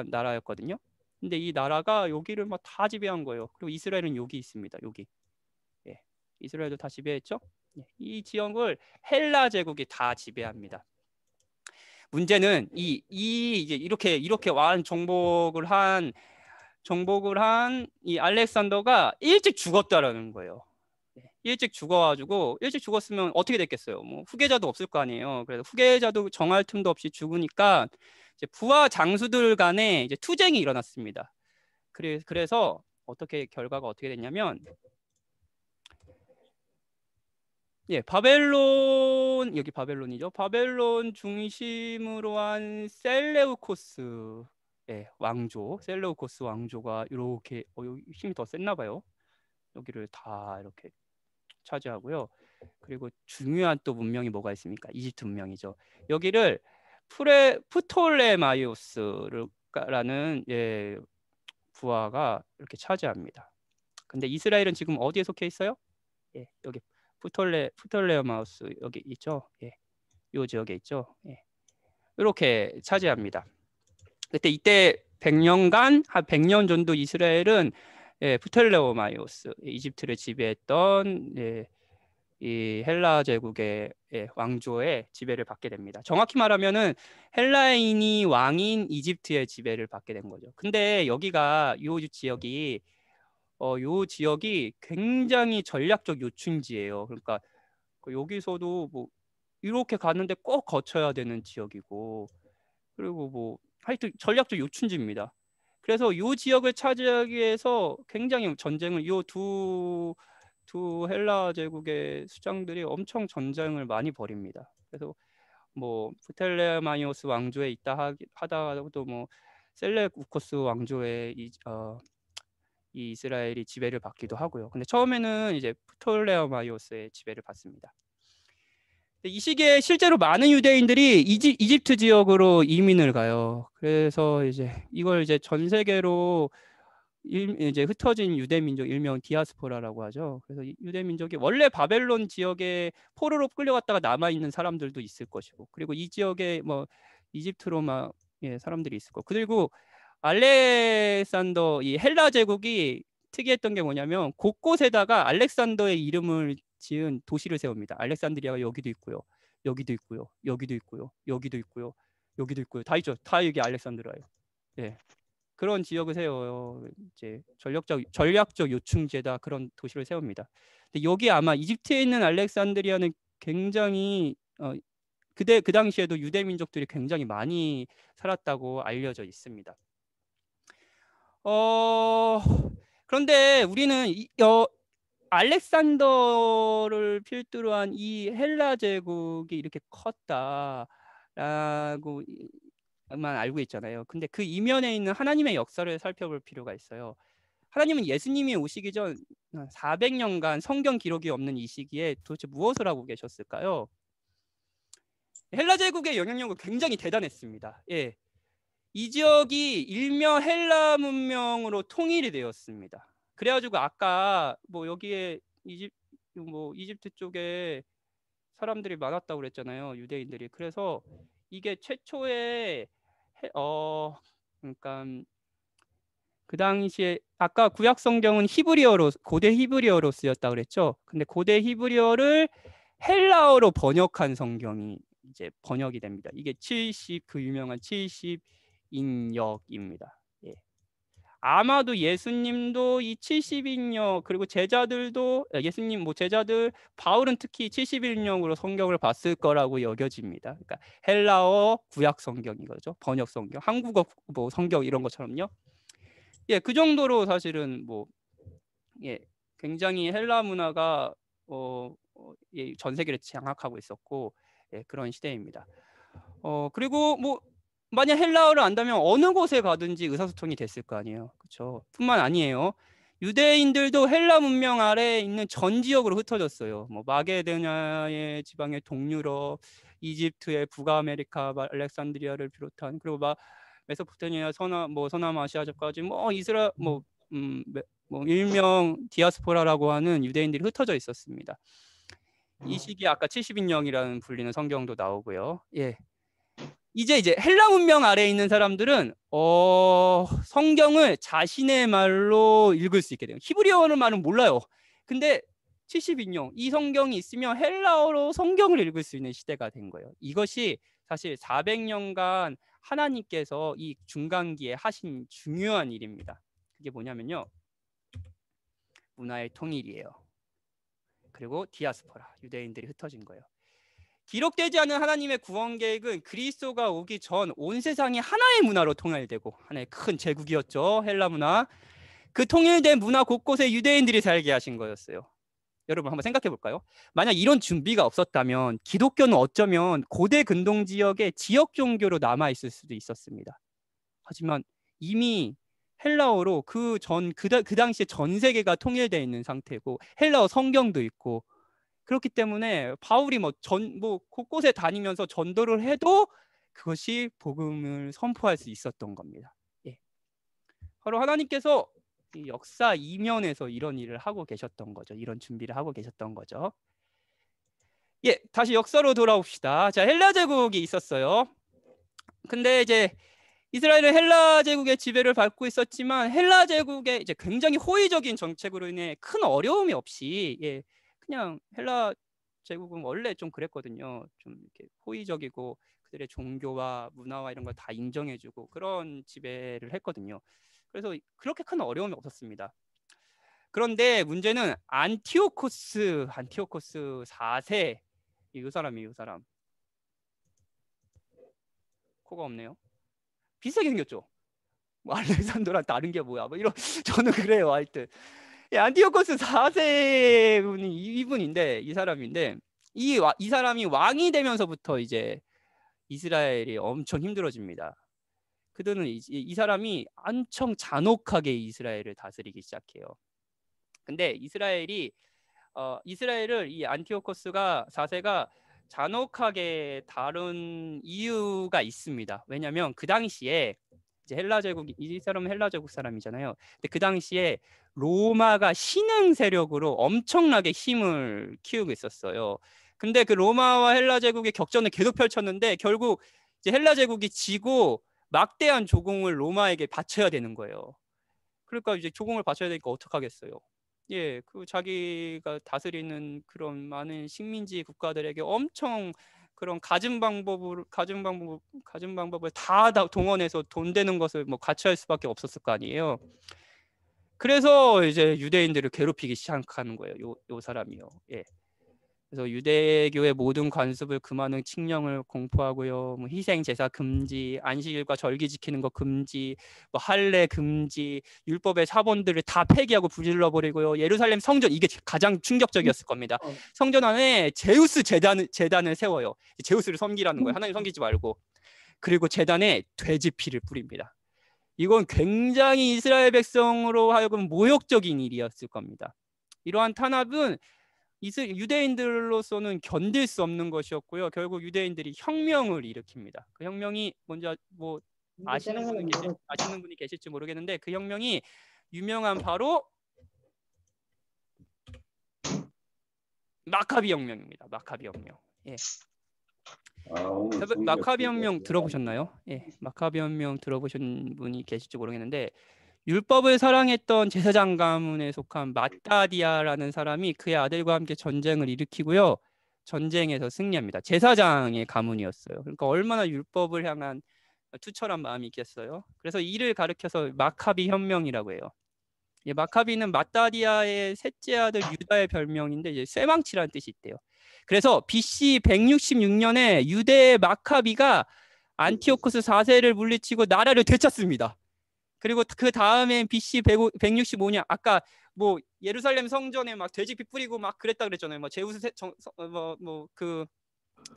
나라였거든요. 근데 이 나라가 여기를 막 다 지배한 거예요. 그리고 이스라엘은 여기 있습니다. 여기. 이스라엘도 다 지배했죠. 이 지역을 헬라 제국이 다 지배합니다. 문제는 이제 이렇게 완 정복을 한 이 알렉산더가 일찍 죽었다라는 거예요. 일찍 죽었으면 어떻게 됐겠어요? 뭐 후계자도 없을 거 아니에요. 그래서 후계자도 정할 틈도 없이 죽으니까 이제 부하 장수들 간에 이제 투쟁이 일어났습니다. 그래서 결과가 어떻게 됐냐면 여기 바벨론이죠. 바벨론 중심으로 한 셀레우코스 왕조가 이렇게 여기 힘이 더 셌나 봐요. 여기를 다 이렇게 차지하고요. 그리고 중요한 또 문명이 뭐가 있습니까? 이집트 문명이죠. 여기를 프톨레마이오스라는 부하가 이렇게 차지합니다. 근데 이스라엘은 지금 어디에 속해 있어요? 여기 프톨레마우스 여기 있죠. 이 지역에 있죠. 이렇게 차지합니다. 이때 100년간 한 100년 정도 이스라엘은 프톨레마이오스 이집트를 지배했던 이 헬라 제국의 왕조의 지배를 받게 됩니다. 정확히 말하면은 헬라인이 왕인 이집트의 지배를 받게 된 거죠. 근데 여기가 요 지역이 굉장히 전략적 요충지예요. 그러니까 여기서도 뭐 이렇게 가는데 꼭 거쳐야 되는 지역이고, 그리고 뭐 하여튼 전략적 요충지입니다. 그래서 요 지역을 차지하기 위해서 굉장히 전쟁을 두 헬라 제국의 수장들이 엄청 전쟁을 많이 벌입니다. 그래서 뭐 프텔레마이오스 왕조에 있다 하다가도 뭐 셀레우코스 왕조의 이 이스라엘이 지배를 받기도 하고요. 근데 처음에는 이제 프톨레마이오스의 지배를 받습니다. 이 시기에 실제로 많은 유대인들이 이집트 지역으로 이민을 가요. 그래서 이걸 전 세계로 이제 흩어진 유대 민족, 일명 디아스포라라고 하죠. 그래서 유대 민족이 원래 바벨론 지역에 포로로 끌려갔다가 남아 있는 사람들도 있을 것이고, 그리고 이 지역에 뭐 이집트로마 사람들이 있을 거고, 그리고 알렉산더 이 헬라 제국이 특이했던 게 뭐냐면 곳곳에다가 알렉산더의 이름을 지은 도시를 세웁니다. 알렉산드리아가 여기도 있고요, 여기도 있고요, 여기도 있고요, 여기도 있고요, 여기도 있고요, 다 있죠. 다 여기 알렉산드라예요. 예. 그런 지역을 세워요. 이제 전략적 요충지에다 그런 도시를 세웁니다. 근데 여기 아마 이집트에 있는 알렉산드리아는 굉장히 그 당시에도 유대 민족들이 굉장히 많이 살았다고 알려져 있습니다. 그런데 우리는 알렉산더를 필두로 한 이 헬라 제국이 이렇게 컸다라고 만 알고 있잖아요. 근데 그 이면에 있는 하나님의 역사를 살펴볼 필요가 있어요. 하나님은 예수님이 오시기 전 400년간 성경 기록이 없는 이 시기에 도대체 무엇을 하고 계셨을까요? 헬라 제국의 영향력은 굉장히 대단했습니다. 예. 이 지역이 일명 헬라 문명으로 통일이 되었습니다. 그래가지고 아까 뭐 여기에 이집트 쪽에 사람들이 많았다고 그랬잖아요, 유대인들이. 그래서 이게 최초의 그러니까 그 당시에 아까 구약 성경은 고대 히브리어로 쓰였다 그랬죠. 근데 고대 히브리어를 헬라어로 번역한 성경이 이제 번역이 됩니다. 이게 그 유명한 70인역입니다. 예. 아마도 예수님도 이 70인역, 그리고 제자들도 제자들 바울은 특히 70인역으로 성경을 봤을 거라고 여겨집니다. 그러니까 헬라어 구약 성경인 거죠. 번역 성경, 한국어 뭐 성경 이런 것처럼요. 예, 그 정도로 사실은 굉장히 헬라 문화가 전 세계를 장악하고 있었고, 그런 시대입니다. 그리고 뭐 만약 헬라어를 안다면 어느 곳에 가든지 의사소통이 됐을 거 아니에요. 그렇죠? 뿐만 아니에요. 유대인들도 헬라 문명 아래에 있는 전 지역으로 흩어졌어요. 뭐 마게도냐의 지방의 동유럽, 이집트의 북아메리카, 알렉산드리아를 비롯한, 그리고 메소포타미아, 서남아시아까지 일명 디아스포라라고 하는 유대인들이 흩어져 있었습니다. 이 시기에 아까 70인역이라는 불리는 성경도 나오고요. 예. 이제 헬라 문명 아래에 있는 사람들은 성경을 자신의 말로 읽을 수 있게 돼요. 히브리어는 말은 몰라요. 근데 70인역, 이 성경이 있으면 헬라어로 성경을 읽을 수 있는 시대가 된 거예요. 이것이 사실 400년간 하나님께서 이 중간기에 하신 중요한 일입니다. 그게 뭐냐면요, 문화의 통일이에요. 그리고 디아스포라, 유대인들이 흩어진 거예요. 기록되지 않은 하나님의 구원 계획은 그리스도가 오기 전 온 세상이 하나의 문화로 통일되고, 하나의 큰 제국이었죠, 헬라 문화. 그 통일된 문화 곳곳에 유대인들이 살게 하신 거였어요. 여러분 한번 생각해 볼까요? 만약 이런 준비가 없었다면 기독교는 어쩌면 고대 근동 지역의 지역 종교로 남아 있을 수도 있었습니다. 하지만 이미 헬라어로 그 당시에 전 세계가 통일되어 있는 상태고, 헬라어 성경도 있고, 그렇기 때문에 바울이 곳곳에 다니면서 전도를 해도 그것이 복음을 선포할 수 있었던 겁니다. 예. 바로 하나님께서 이 역사 이면에서 이런 일을 하고 계셨던 거죠. 이런 준비를 하고 계셨던 거죠. 예, 다시 역사로 돌아옵시다. 자, 헬라 제국이 있었어요. 근데 이제 이스라엘은 헬라 제국의 지배를 받고 있었지만, 헬라 제국의 이제 굉장히 호의적인 정책으로 인해 큰 어려움이 없이, 그냥 헬라 제국은 원래 좀 그랬거든요. 좀 이렇게 호의적이고 그들의 종교와 문화와 이런 걸 다 인정해주고 그런 지배를 했거든요. 그래서 그렇게 큰 어려움이 없었습니다. 그런데 문제는 안티오코스 4세, 이 사람 코가 없네요. 비슷하게 생겼죠. 알렉산더랑 다른 게 뭐야? 저는 그래요. 하여튼 안티오코스 4세 분이 이분인데, 이 사람인데, 이 사람이 왕이 되면서부터 이제 이스라엘이 엄청 힘들어집니다. 그들은 이 사람이 엄청 잔혹하게 이스라엘을 다스리기 시작해요. 근데 이스라엘을 이 안티오코스가 4세가 잔혹하게 다룬 이유가 있습니다. 왜냐하면 그 당시에 이제 이 사람은 헬라 제국 사람이잖아요. 근데 그 당시에 로마가 신흥 세력으로 엄청나게 힘을 키우고 있었어요. 근데 그 로마와 헬라 제국의 격전을 계속 펼쳤는데 결국 이제 헬라 제국이 지고 막대한 조공을 로마에게 바쳐야 되는 거예요. 그러니까 이제 조공을 바쳐야 되니까 어떡하겠어요. 예, 그 자기가 다스리는 그런 많은 식민지 국가들에게 엄청 그런 가진 방법을 다 동원해서 돈 되는 것을 뭐 갖춰야 할 수밖에 없었을 거 아니에요. 그래서 이제 유대인들을 괴롭히기 시작하는 거예요. 요 사람이요. 예. 그래서 유대교의 모든 관습을 금하는 칙령을 공포하고요. 뭐 희생 제사 금지, 안식일과 절기 지키는 거 금지, 뭐 할례 금지, 율법의 사본들을 다 폐기하고 불질러 버리고요. 예루살렘 성전, 이게 가장 충격적이었을 겁니다. 성전 안에 제우스 제단을 세워요. 제우스를 섬기라는 거예요. 하나님 섬기지 말고. 그리고 제단에 돼지 피를 뿌립니다. 이건 굉장히 이스라엘 백성으로 하여금 모욕적인 일이었을 겁니다. 이러한 탄압은 유대인들로서는 견딜 수 없는 것이었고요. 결국 유대인들이 혁명을 일으킵니다. 그 혁명이 뭔지 뭐 아시는 분이 계실지 모르겠는데 그 혁명이 유명한 바로 마카비 혁명입니다. 마카비 혁명. 예. 마카비 혁명 들어보셨나요? 예, 마카비 혁명 들어보신 분이 계실지 모르겠는데 율법을 사랑했던 제사장 가문에 속한 마따디아라는 사람이 그의 아들과 함께 전쟁을 일으키고요. 전쟁에서 승리합니다. 제사장의 가문이었어요. 그러니까 얼마나 율법을 향한 투철한 마음이 있겠어요. 그래서 이를 가리켜서 마카비 혁명이라고 해요. 예, 마카비는 마따디아의 셋째 아들 유다의 별명인데 이제 쇠망치라는 뜻이 있대요. 그래서 BC 166년에 유대의 마카비가 안티오코스 4세를 물리치고 나라를 되찾습니다. 그리고 그 다음엔 BC 165년 아까 뭐 예루살렘 성전에 막 돼지피 뿌리고 막 그랬다 그랬잖아요. 뭐 제우스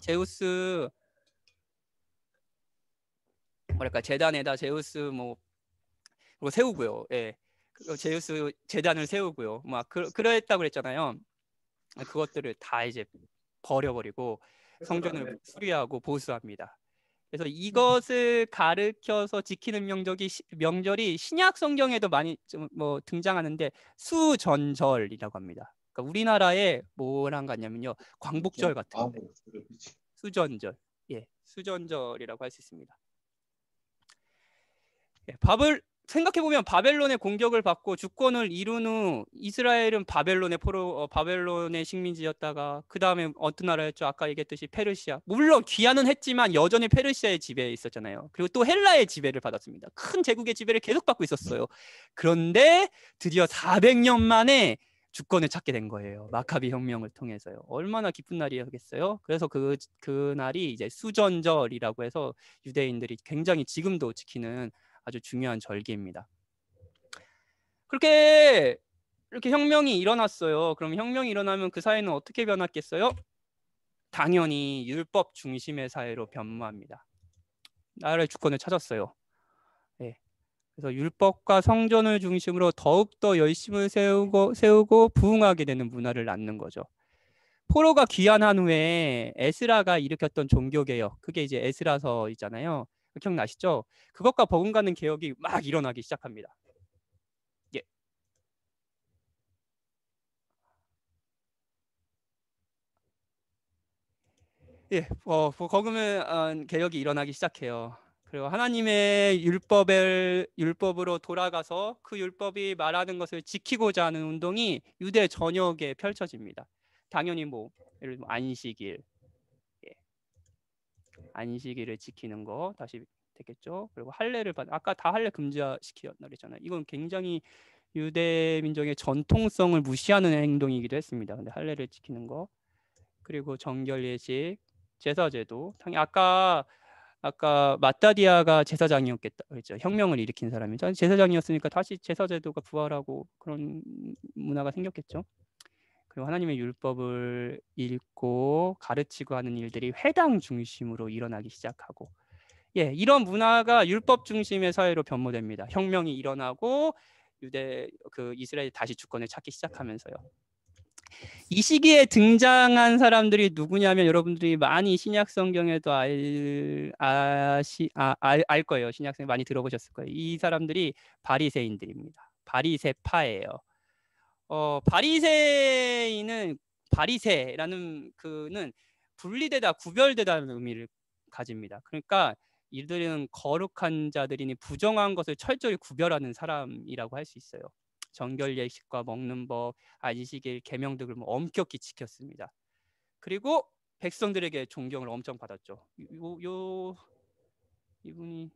제우스 뭐랄까 제단에다 제우스 뭐 그거 세우고요. 예. 제우스 제단을 세우고요. 막 그랬다 그랬잖아요. 그것들을 다 이제 버려버리고 성전을 수리하고 보수합니다. 그래서 이것을 가르쳐서 지키는 명절이 신약 성경에도 많이 뭐 등장하는데 수전절이라고 합니다. 그러니까 우리나라에 뭐랑 같냐면요, 광복절 같은데 수전절, 예, 수전절이라고 할 수 있습니다. 예, 생각해보면 바벨론의 공격을 받고 주권을 이룬 후 이스라엘은 바벨론의 식민지였다가 그 다음에 어떤 나라였죠? 아까 얘기했듯이 페르시아. 물론 귀환은 했지만 여전히 페르시아의 지배에 있었잖아요. 그리고 또 헬라의 지배를 받았습니다. 큰 제국의 지배를 계속 받고 있었어요. 그런데 드디어 400년 만에 주권을 찾게 된 거예요. 마카비 혁명을 통해서요. 얼마나 기쁜 날이었겠어요. 그래서 그 날이 이제 수전절이라고 해서 유대인들이 굉장히 지금도 지키는 아주 중요한 절기입니다. 이렇게 혁명이 일어났어요. 그럼 혁명이 일어나면 그 사회는 어떻게 변했겠어요? 당연히 율법 중심의 사회로 변모합니다. 나라의 주권을 찾았어요. 네. 그래서 율법과 성전을 중심으로 더욱더 열심을 세우고 부흥하게 되는 문화를 낳는 거죠. 포로가 귀환한 후에 에스라가 일으켰던 종교개혁, 그게 이제 에스라서 있잖아요. 기억나시죠? 그것과 버금가는 개혁이 막 일어나기 시작합니다. 예. 예, 버금은 개혁이 일어나기 시작해요. 그리고 하나님의 율법으로 돌아가서 그 율법이 말하는 것을 지키고자 하는 운동이 유대 전역에 펼쳐집니다. 당연히 뭐 예를 들면 안식일, 예. 안식일을 지키는 거 다시 됐겠죠. 그리고 할례를 아까 다 할례 금지시켰나 그랬잖아요. 이건 굉장히 유대 민족의 전통성을 무시하는 행동이기도 했습니다. 근데 할례를 지키는 거, 그리고 정결 예식, 제사제도. 아까 마따디아가 제사장이었겠다 그랬죠. 혁명을 일으킨 사람이죠. 제사장이었으니까 다시 제사제도가 부활하고 그런 문화가 생겼겠죠. 그리고 하나님의 율법을 읽고 가르치고 하는 일들이 회당 중심으로 일어나기 시작하고, 예, 이런 문화가 율법 중심의 사회로 변모됩니다. 혁명이 일어나고 이스라엘이 다시 주권을 찾기 시작하면서요. 이 시기에 등장한 사람들이 누구냐면 여러분들이 많이 신약 성경에도 알 거예요. 신약 성경 많이 들어보셨을 거예요. 이 사람들이 바리새인들입니다. 바리새파예요. 바리새인은 바리새라는 그는 분리되다, 구별되다는 의미를 가집니다. 그러니까 이들은 거룩한 자들이니 부정한 것을 철저히 구별하는 사람이라고 할 수 있어요. 정결 예식과 먹는 법, 안식일, 계명 등을 엄격히 지켰습니다. 그리고 백성들에게 존경을 엄청 받았죠. 이분이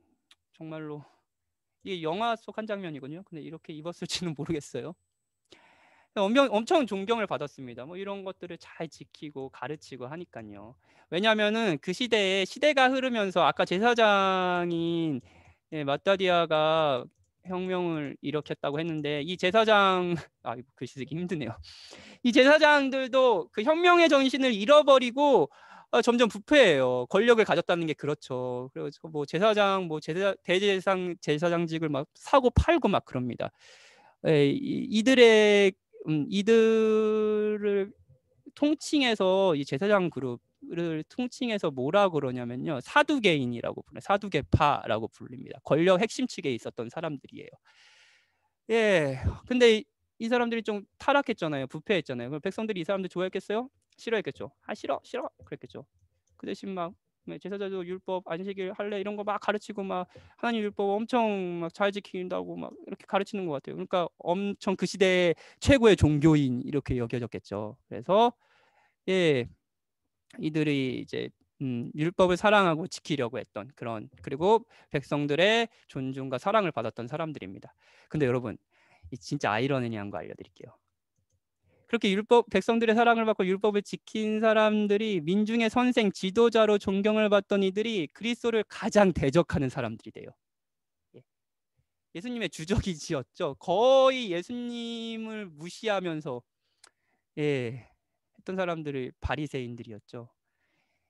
정말로 이게 영화 속 한 장면이군요. 근데 이렇게 입었을지는 모르겠어요. 엄청 존경을 받았습니다. 뭐 이런 것들을 잘 지키고 가르치고 하니까요. 왜냐하면은 그 시대가 흐르면서 아까 제사장인 마따디아가 혁명을 일으켰다고 했는데 이 제사장 글씨 쓰기 힘드네요. 이 제사장들도 그 혁명의 정신을 잃어버리고 점점 부패해요. 권력을 가졌다는 게 그렇죠. 그래서 뭐 제사장직을 막 사고 팔고 막 그럽니다. 이들을 통칭해서 이 제사장 그룹을 통칭해서 뭐라 그러냐면요, 사두개인이라고 불러요. 사두개파라고 불립니다. 권력 핵심 측에 있었던 사람들이에요. 예, 근데 이 사람들이 좀 타락했잖아요. 부패했잖아요. 그럼 백성들이 이 사람들 좋아했겠어요? 싫어했겠죠. 싫어 그랬겠죠. 그 대신 막 제사자도 율법 안식일 할래 이런 거 막 가르치고 막 하나님 율법 엄청 막 잘 지킨다고 막 이렇게 가르치는 것 같아요. 그러니까 엄청 그 시대의 최고의 종교인 이렇게 여겨졌겠죠. 그래서 예, 이들이 이제 율법을 사랑하고 지키려고 했던 그리고 백성들의 존중과 사랑을 받았던 사람들입니다. 근데 여러분, 진짜 아이러니한 거 알려드릴게요. 그렇게 백성들의 사랑을 받고 율법을 지킨 사람들이 민중의 선생, 지도자로 존경을 받던 이들이 그리스도를 가장 대적하는 사람들이 돼요. 예수님의 주적이지였죠. 거의 예수님을 무시하면서 했던 사람들이 바리새인들이었죠.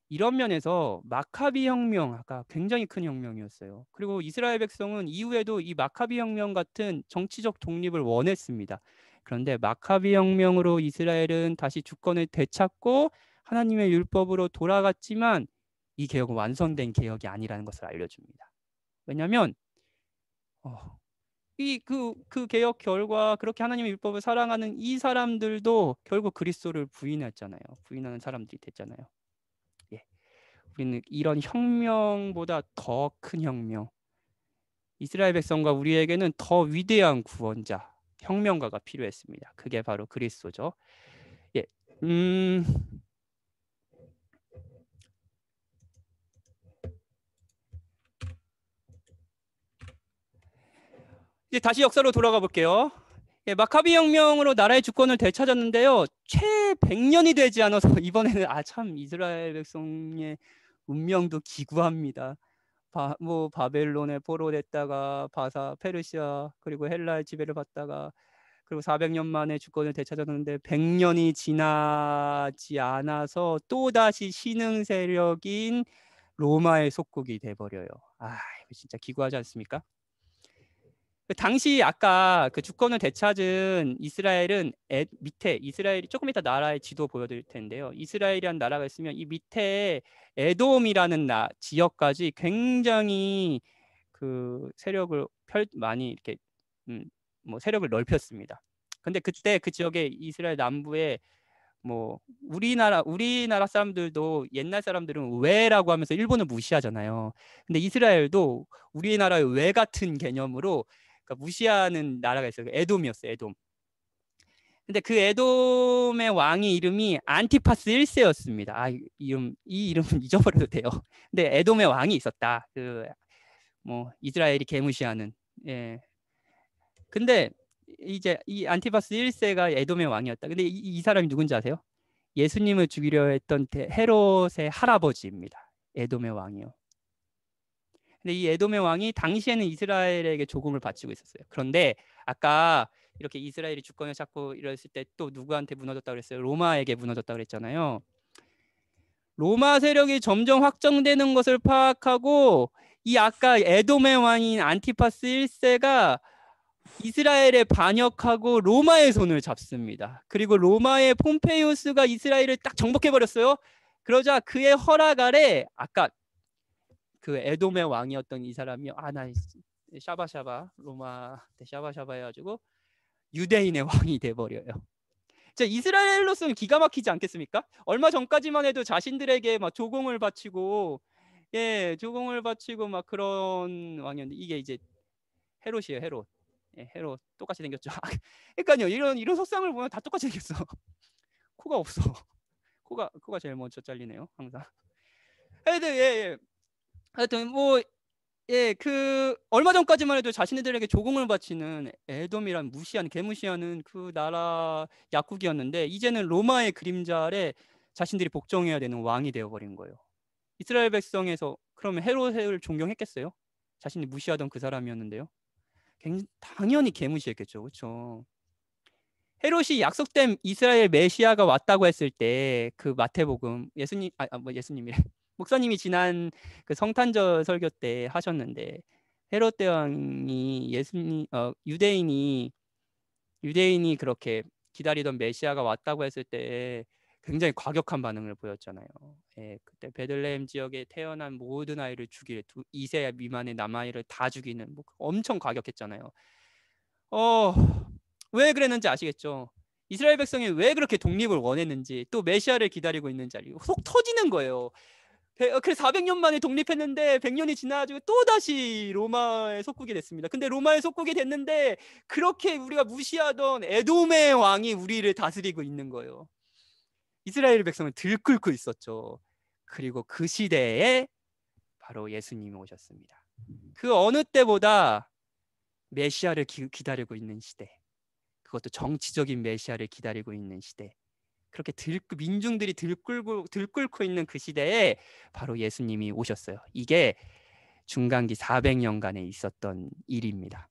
이런 면에서 마카비 혁명가 굉장히 큰 혁명이었어요. 그리고 이스라엘 백성은 이후에도 이 마카비 혁명 같은 정치적 독립을 원했습니다. 그런데 마카비 혁명으로 이스라엘은 다시 주권을 되찾고 하나님의 율법으로 돌아갔지만 이 개혁은 완성된 개혁이 아니라는 것을 알려줍니다. 왜냐하면 그 개혁 결과 그렇게 하나님의 율법을 사랑하는 이 사람들도 결국 그리스도를 부인했잖아요. 부인하는 사람들이 됐잖아요. 우리는 이런 혁명보다 더 큰 혁명, 이스라엘 백성과 우리에게는 더 위대한 구원자, 혁명가가 필요했습니다. 그게 바로 그리스도죠. 예, 이제 다시 역사로 돌아가 볼게요. 마카비 혁명으로 나라의 주권을 되찾았는데요. 채 100년이 되지 않아서 이번에는 참 이스라엘 백성의 운명도 기구합니다. 바벨론에 포로됐다가 페르시아 그리고 헬라의 지배를 받다가 그리고 400년 만에 주권을 되찾았는데 100년이 지나지 않아서 또다시 신흥 세력인 로마의 속국이 돼버려요. 이거 진짜 기구하지 않습니까? 당시 아까 그 주권을 되찾은 이스라엘은 밑에 이스라엘이 조금 이따 나라의 지도 보여드릴 텐데요. 이스라엘이라는 나라가 있으면 이 밑에 에돔이라는 지역까지 굉장히 그 세력을 많이 이렇게 세력을 넓혔습니다. 근데 그때 그 지역에 이스라엘 남부에 우리나라 사람들도 옛날 사람들은 외라고 하면서 일본을 무시하잖아요. 근데 이스라엘도 우리나라의 외 같은 개념으로 무시하는 나라가 있어요. 에돔이었어요. 에돔. 근데 그 에돔의 왕의 이름이 안티파스 1세였습니다. 이 이름은 잊어버려도 돼요. 근데 에돔의 왕이 있었다. 이스라엘이 개무시하는. 근데 이제 이 안티파스 1세가 에돔의 왕이었다. 근데 이 사람이 누군지 아세요? 예수님을 죽이려 했던 헤롯의 할아버지입니다. 에돔의 왕이요. 근데 이 에돔의 왕이 당시에는 이스라엘에게 조공을 바치고 있었어요. 그런데 아까 이렇게 이스라엘이 주권을 잡고 이랬을 때 또 누구한테 무너졌다고 그랬어요? 로마에게 무너졌다고 그랬잖아요. 로마 세력이 점점 확정되는 것을 파악하고 이 아까 에돔의 왕인 안티파스 1세가 이스라엘에 반역하고 로마의 손을 잡습니다. 그리고 로마의 폼페이우스가 이스라엘을 딱 정복해버렸어요. 그러자 그의 허락 아래 아까 그 에돔의 왕이었던 이 사람이 나 샤바샤바 로마 샤바샤바 해가지고 유대인의 왕이 돼버려요. 자, 이스라엘로서는 기가 막히지 않겠습니까? 얼마 전까지만 해도 자신들에게 막 조공을 바치고 조공을 바치고 막 그런 왕이었는데 이게 이제 헤롯이에요. 헤롯. 헤롯 똑같이 생겼죠. 그러니까요. 이런 속상을 보면 다 똑같이 생겼어. 코가 없어. 코가 제일 먼저 잘리네요. 항상. 하여튼 그 얼마 전까지만 해도 자신들에게 조공을 바치는 에돔이란 개무시하는 그 나라 약국이었는데 이제는 로마의 그림자 아래 자신들이 복종해야 되는 왕이 되어버린 거예요. 이스라엘 백성에서 그러면 헤롯을 존경했겠어요? 자신이 무시하던 그 사람이었는데요. 당연히 개무시했겠죠. 그렇죠? 헤롯이 약속된 이스라엘 메시아가 왔다고 했을 때 그 마태복음 예수님이래. 목사님이 지난 그 성탄절 설교 때 하셨는데 헤롯 대왕이 유대인이 그렇게 기다리던 메시아가 왔다고 했을 때 굉장히 과격한 반응을 보였잖아요. 그때 베들레헴 지역에 태어난 모든 아이를 죽일 2세 미만의 남아이를 다 죽이는 엄청 과격했잖아요. 왜 그랬는지 아시겠죠? 이스라엘 백성이 왜 그렇게 독립을 원했는지 또 메시아를 기다리고 있는지 알고 속 터지는 거예요. 그래서 400년 만에 독립했는데 100년이 지나가지고 또다시 로마의 속국이 됐습니다. 근데 로마의 속국이 됐는데 그렇게 우리가 무시하던 에돔의 왕이 우리를 다스리고 있는 거예요. 이스라엘 백성은 들끓고 있었죠. 그리고 그 시대에 바로 예수님이 오셨습니다. 그 어느 때보다 메시아를 기다리고 있는 시대, 그것도 정치적인 메시아를 기다리고 있는 시대, 그렇게 민중들이 들끓고 있는 그 시대에 바로 예수님이 오셨어요. 이게 중간기 400년간에 있었던 일입니다.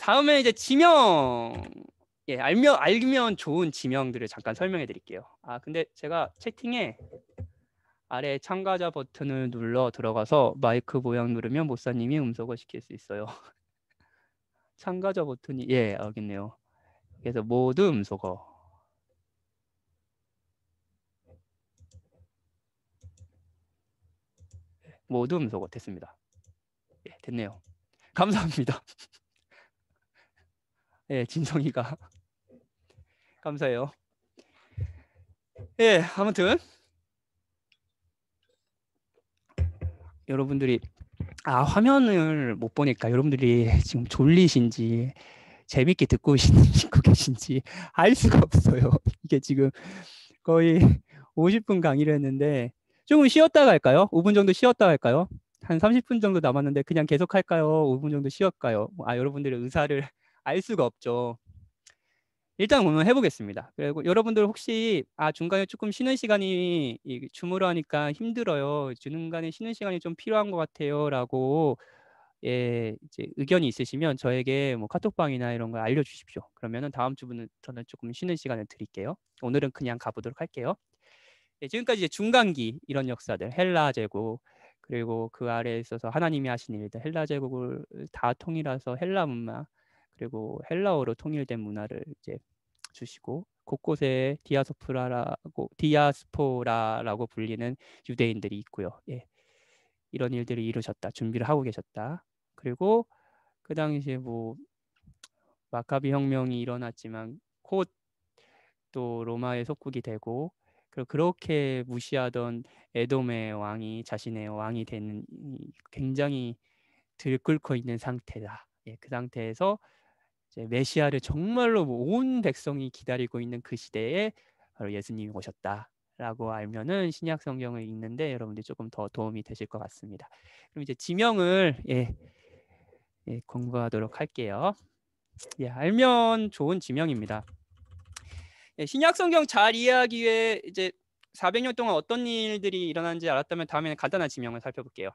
다음에 이제 지명, 알면 좋은 지명들을 잠깐 설명해 드릴게요. 근데 제가 채팅에 아래 참가자 버튼을 눌러 들어가서 마이크 모양 누르면 목사님이 음소거 시킬 수 있어요. 참가자 버튼이 여기 있네요. 그래서 모두 음소거. 모두 음소거 됐습니다. 됐네요. 감사합니다. 진성이가 감사해요. 아무튼 여러분들이 화면을 못 보니까 여러분들이 지금 졸리신지 재밌게 듣고 계신지 알 수가 없어요. 이게 지금 거의 50분 강의를 했는데 조금 쉬었다 갈까요? 5분 정도 쉬었다 갈까요? 한 30분 정도 남았는데 그냥 계속 할까요? 5분 정도 쉬었까요? 여러분들의 의사를 알 수가 없죠. 일단 오늘 해보겠습니다. 그리고 여러분들 혹시 중간에 조금 쉬는 시간이 줌으로 하니까 힘들어요. 중간에 쉬는 시간이 좀 필요한 것 같아요. 라고 이제 의견이 있으시면 저에게 카톡방이나 이런 걸 알려주십시오. 그러면은 다음 주부터는 조금 쉬는 시간을 드릴게요. 오늘은 그냥 가보도록 할게요. 지금까지 이제 중간기 이런 역사들, 헬라 제국 그리고 그 아래에 있어서 하나님이 하신 일들, 헬라 제국을 다 통일해서 헬라 문화 그리고 헬라어로 통일된 문화를 이제 주시고 곳곳에 디아스포라라고 불리는 유대인들이 있고요. 이런 일들을 이루셨다, 준비를 하고 계셨다. 그리고 그 당시에 마카비 혁명이 일어났지만 곧 또 로마의 속국이 되고 그렇게 무시하던 에돔의 왕이 자신의 왕이 되는 굉장히 들끓고 있는 상태다. 그 상태에서 이제 메시아를 정말로 온 백성이 기다리고 있는 그 시대에 바로 예수님이 오셨다라고 알면은 신약 성경을 읽는데 여러분들이 조금 더 도움이 되실 것 같습니다. 그럼 이제 지명을 공부하도록 할게요. 알면 좋은 지명입니다. 신약 성경 잘 이해하기 위해 이제 400년 동안 어떤 일들이 일어난지 알았다면 다음에는 간단한 지명을 살펴볼게요.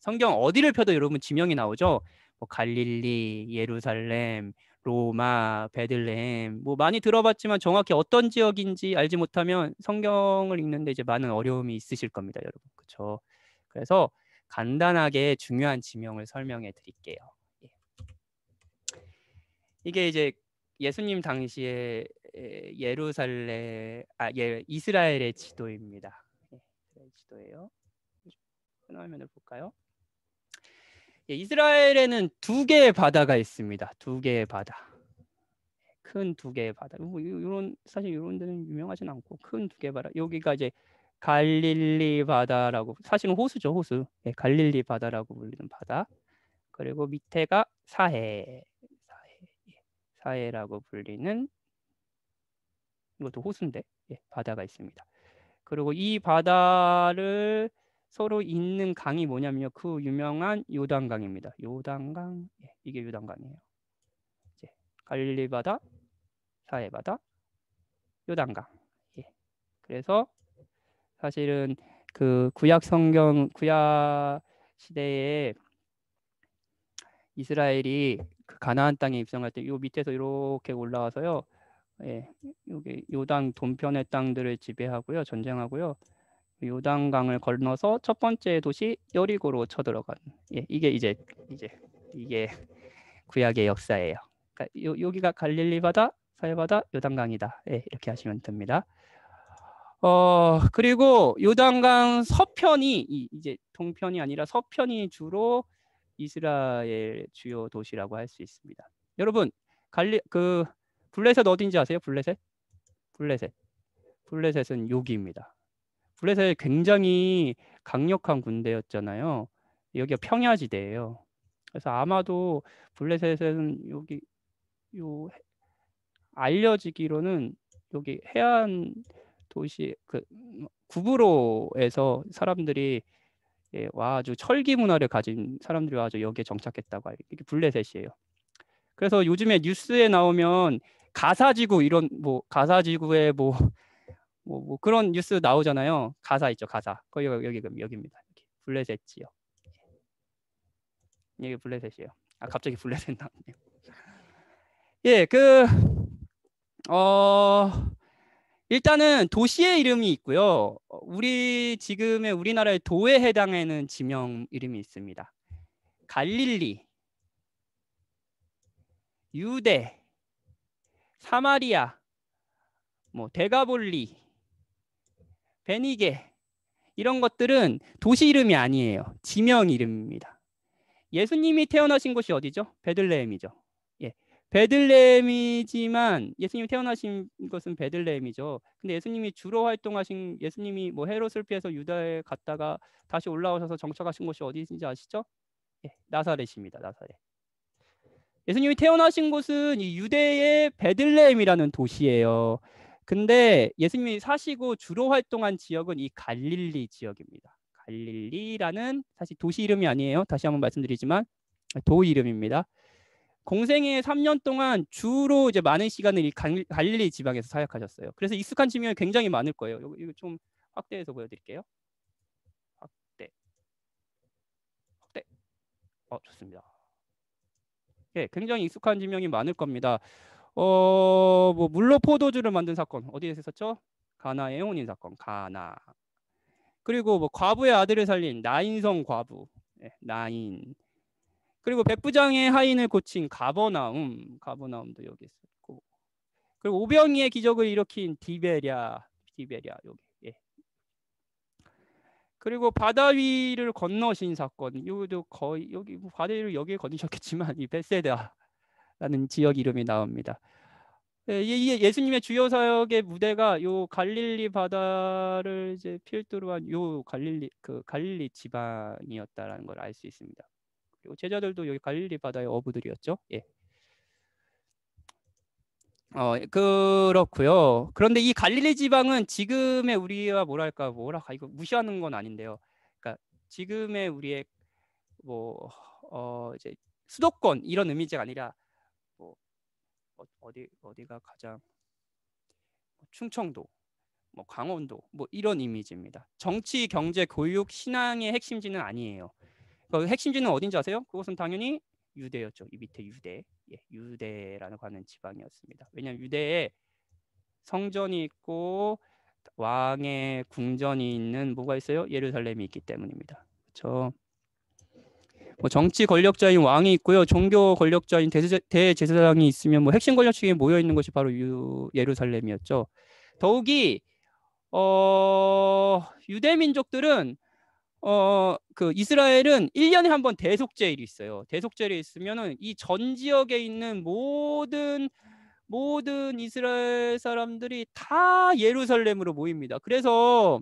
성경 어디를 펴도 여러분 지명이 나오죠. 뭐 갈릴리, 예루살렘, 로마, 베들레헴 뭐 많이 들어봤지만 정확히 어떤 지역인지 알지 못하면 성경을 읽는데 이제 많은 어려움이 있으실 겁니다, 여러분. 그렇죠? 그래서 간단하게 중요한 지명을 설명해 드릴게요. 예. 이게 이제 예수님 당시에 이스라엘의 지도입니다. 예, 이스라엘 지도예요. 하나 화면을 볼까요? 예, 이스라엘에는 두 개의 바다가 있습니다. 두 개의 바다. 큰 두 개의 바다. 뭐 이런 사실 이런 데는 유명하진 않고 큰 두 개의 바다. 여기가 이제 갈릴리 바다라고 사실은 호수죠, 호수. 예, 갈릴리 바다라고 불리는 바다. 그리고 밑에가 사해, 예, 사해라고 불리는 이것도 호수인데 예, 바다가 있습니다. 그리고 이 바다를 서로 잇는 강이 뭐냐면요, 그 유명한 요단강입니다. 요단강, 예, 이게 요단강이에요. 이제 갈릴리 바다, 사해 바다, 요단강. 예. 그래서 사실은 그 구약 시대에 이스라엘이 그 가나안 땅에 입성할 때 요 밑에서 이렇게 올라와서요. 예, 여기 요단 동편의 땅들을 지배하고요, 전쟁하고요. 요단강을 건너서 첫 번째 도시 여리고로 쳐들어간. 예, 이게 이제 이게 구약의 역사예요. 그러니까 여기가 갈릴리 바다, 사해 바다, 요단강이다. 예, 이렇게 하시면 됩니다. 그리고 요단강 서편이 이제 동편이 아니라 서편이 주로 이스라엘 주요 도시라고 할 수 있습니다. 여러분, 블레셋 어딘지 아세요? 블레셋은 여기입니다. 블레셋 굉장히 강력한 군대였잖아요. 여기가 평야지대예요. 그래서 아마도 블레셋은 여기 알려지기로는 여기 해안 도시 그 구브로에서 사람들이 아주 철기 문화를 가진 사람들이 와서 여기에 정착했다고 알고 이게 블레셋이에요. 그래서 요즘에 뉴스에 나오면 가사지구 이런 뭐 가사지구에 뭐 그런 뉴스 나오잖아요. 가사 있죠, 가사. 여기입니다. 여기 블레셋 지역. 이게 블레셋이에요. 갑자기 블레셋 나왔네요. 예, 일단은 도시의 이름이 있고요. 지금의 우리나라의 도에 해당하는 지명 이름이 있습니다. 갈릴리, 유대, 사마리아, 뭐 데가볼리, 베니게 이런 것들은 도시 이름이 아니에요. 지명 이름입니다. 예수님이 태어나신 곳이 어디죠? 베들레헴이죠. 예, 베들레헴이지만 예수님이 태어나신 것은 베들레헴이죠. 근데 예수님이 주로 활동하신 예수님이 뭐 헤롯을 피해서 유다에 갔다가 다시 올라오셔서 정착하신 곳이 어디인지 아시죠? 예, 나사렛입니다. 나사렛. 예수님이 태어나신 곳은 이 유대의 베들레헴이라는 도시예요. 근데 예수님이 사시고 주로 활동한 지역은 이 갈릴리 지역입니다. 갈릴리라는 사실 도시 이름이 아니에요. 다시 한번 말씀드리지만 도 이름입니다. 공생의 3년 동안 주로 이제 많은 시간을 이 갈릴리 지방에서 사역하셨어요. 그래서 익숙한 지명이 굉장히 많을 거예요. 이거 좀 확대해서 보여드릴게요. 확대. 좋습니다. 예, 굉장히 익숙한 지명이 많을 겁니다. 뭐 물로 포도주를 만든 사건 어디에서 있었죠? 가나의 혼인 사건, 가나. 그리고 뭐 과부의 아들을 살린 나인성 과부, 나인. 그리고 백부장의 하인을 고친 가버나움도 여기 있었고. 그리고 오병이의 기적을 일으킨 디베랴 여기. 예. 그리고 바다 위를 건너신 사건, 이것도 거의 여기 바다 위를 여기에 건너셨겠지만 이 베세다라는 지역 이름이 나옵니다. 예수님의 주요 사역의 무대가 요 갈릴리 바다를 이제 필두로 한 요 갈릴리 지방이었다라는 걸 알 수 있습니다. 그리고 제자들도 여기 갈릴리 바다의 어부들이었죠. 예. 그렇고요. 그런데 이 갈릴리 지방은 지금의 우리와 뭐랄까 이거 무시하는 건 아닌데요. 그러니까 지금의 우리의 뭐 이제 수도권 이런 의미가 아니라 뭐 어디가 가장 충청도, 뭐 강원도, 뭐 이런 이미지입니다. 정치, 경제, 교육, 신앙의 핵심지는 아니에요. 그 핵심지는 어딘지 아세요? 그것은 당연히 유대였죠. 이 밑에 유대, 유대라는 하는 지방이었습니다. 왜냐하면 유대에 성전이 있고 왕의 궁전이 있는 뭐가 있어요? 예루살렘이 있기 때문입니다. 그렇죠. 뭐 정치 권력자인 왕이 있고요, 종교 권력자인 대제사장이 있으면 뭐 핵심 권력층이 모여 있는 것이 바로 예루살렘이었죠. 더욱이 유대 민족들은 그 이스라엘은 1년에 한 번 대속제일이 있어요. 대속제일이 있으면은 이 전 지역에 있는 모든 이스라엘 사람들이 다 예루살렘으로 모입니다. 그래서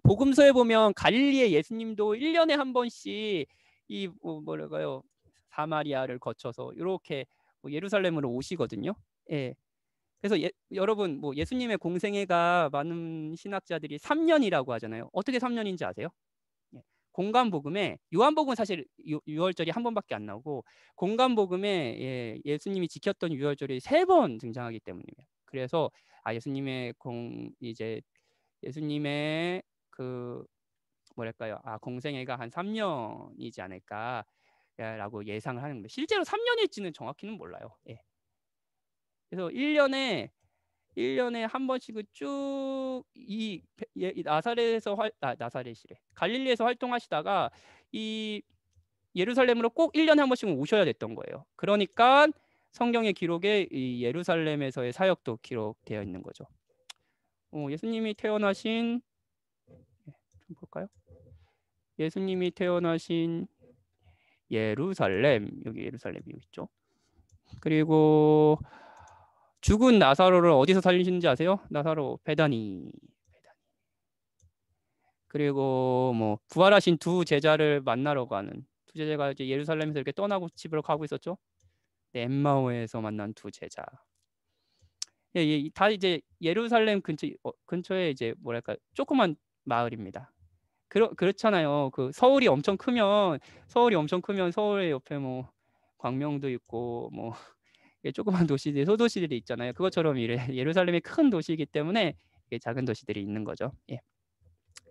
복음서에 보면 갈릴리의 예수님도 1년에 한 번씩 이 뭐랄까요, 사마리아를 거쳐서 이렇게 예루살렘으로 오시거든요. 예. 그래서 여러분 뭐 예수님의 공생애가 많은 신학자들이 3년이라고 하잖아요. 어떻게 3년인지 아세요? 공간복음에, 요한복음은 사실 유월절이 한 번밖에 안 나오고, 공간복음에 예수님이 지켰던 유월절이 3번 등장하기 때문입니다. 그래서 예수님의 예수님의 그 뭐랄까요, 공생애가 한 3년이지 않을까라고 예상을 하는 겁니다. 실제로 3년일지는 정확히는 몰라요. 예. 그래서 1년에 한 번씩은 쭉 나사렛에서 나사렛이래. 갈릴리에서 활동하시다가 이 예루살렘으로 꼭 1년에 한 번씩은 오셔야 됐던 거예요. 그러니까 성경의 기록에 이 예루살렘에서의 사역도 기록되어 있는 거죠. 예수님이 태어나신, 좀 볼까요? 예수님이 태어나신 예루살렘, 여기 예루살렘이 있죠. 그리고 죽은 나사로를 어디서 살리시는지 아세요? 나사로 베다니. 그리고 뭐 부활하신 두 제자를 만나러 가는, 두 제자가 이제 예루살렘에서 이렇게 떠나고 집으로 가고 있었죠. 엠마오에서 만난 두 제자. 다 이제 예루살렘 근처에 이제 뭐랄까 조그만 마을입니다. 그렇잖아요. 그 서울이 엄청 크면 서울의 옆에 뭐 광명도 있고 뭐 조그만 도시들, 소도시들이 있잖아요. 그것처럼 예루살렘이 큰 도시이기 때문에 작은 도시들이 있는 거죠. 예.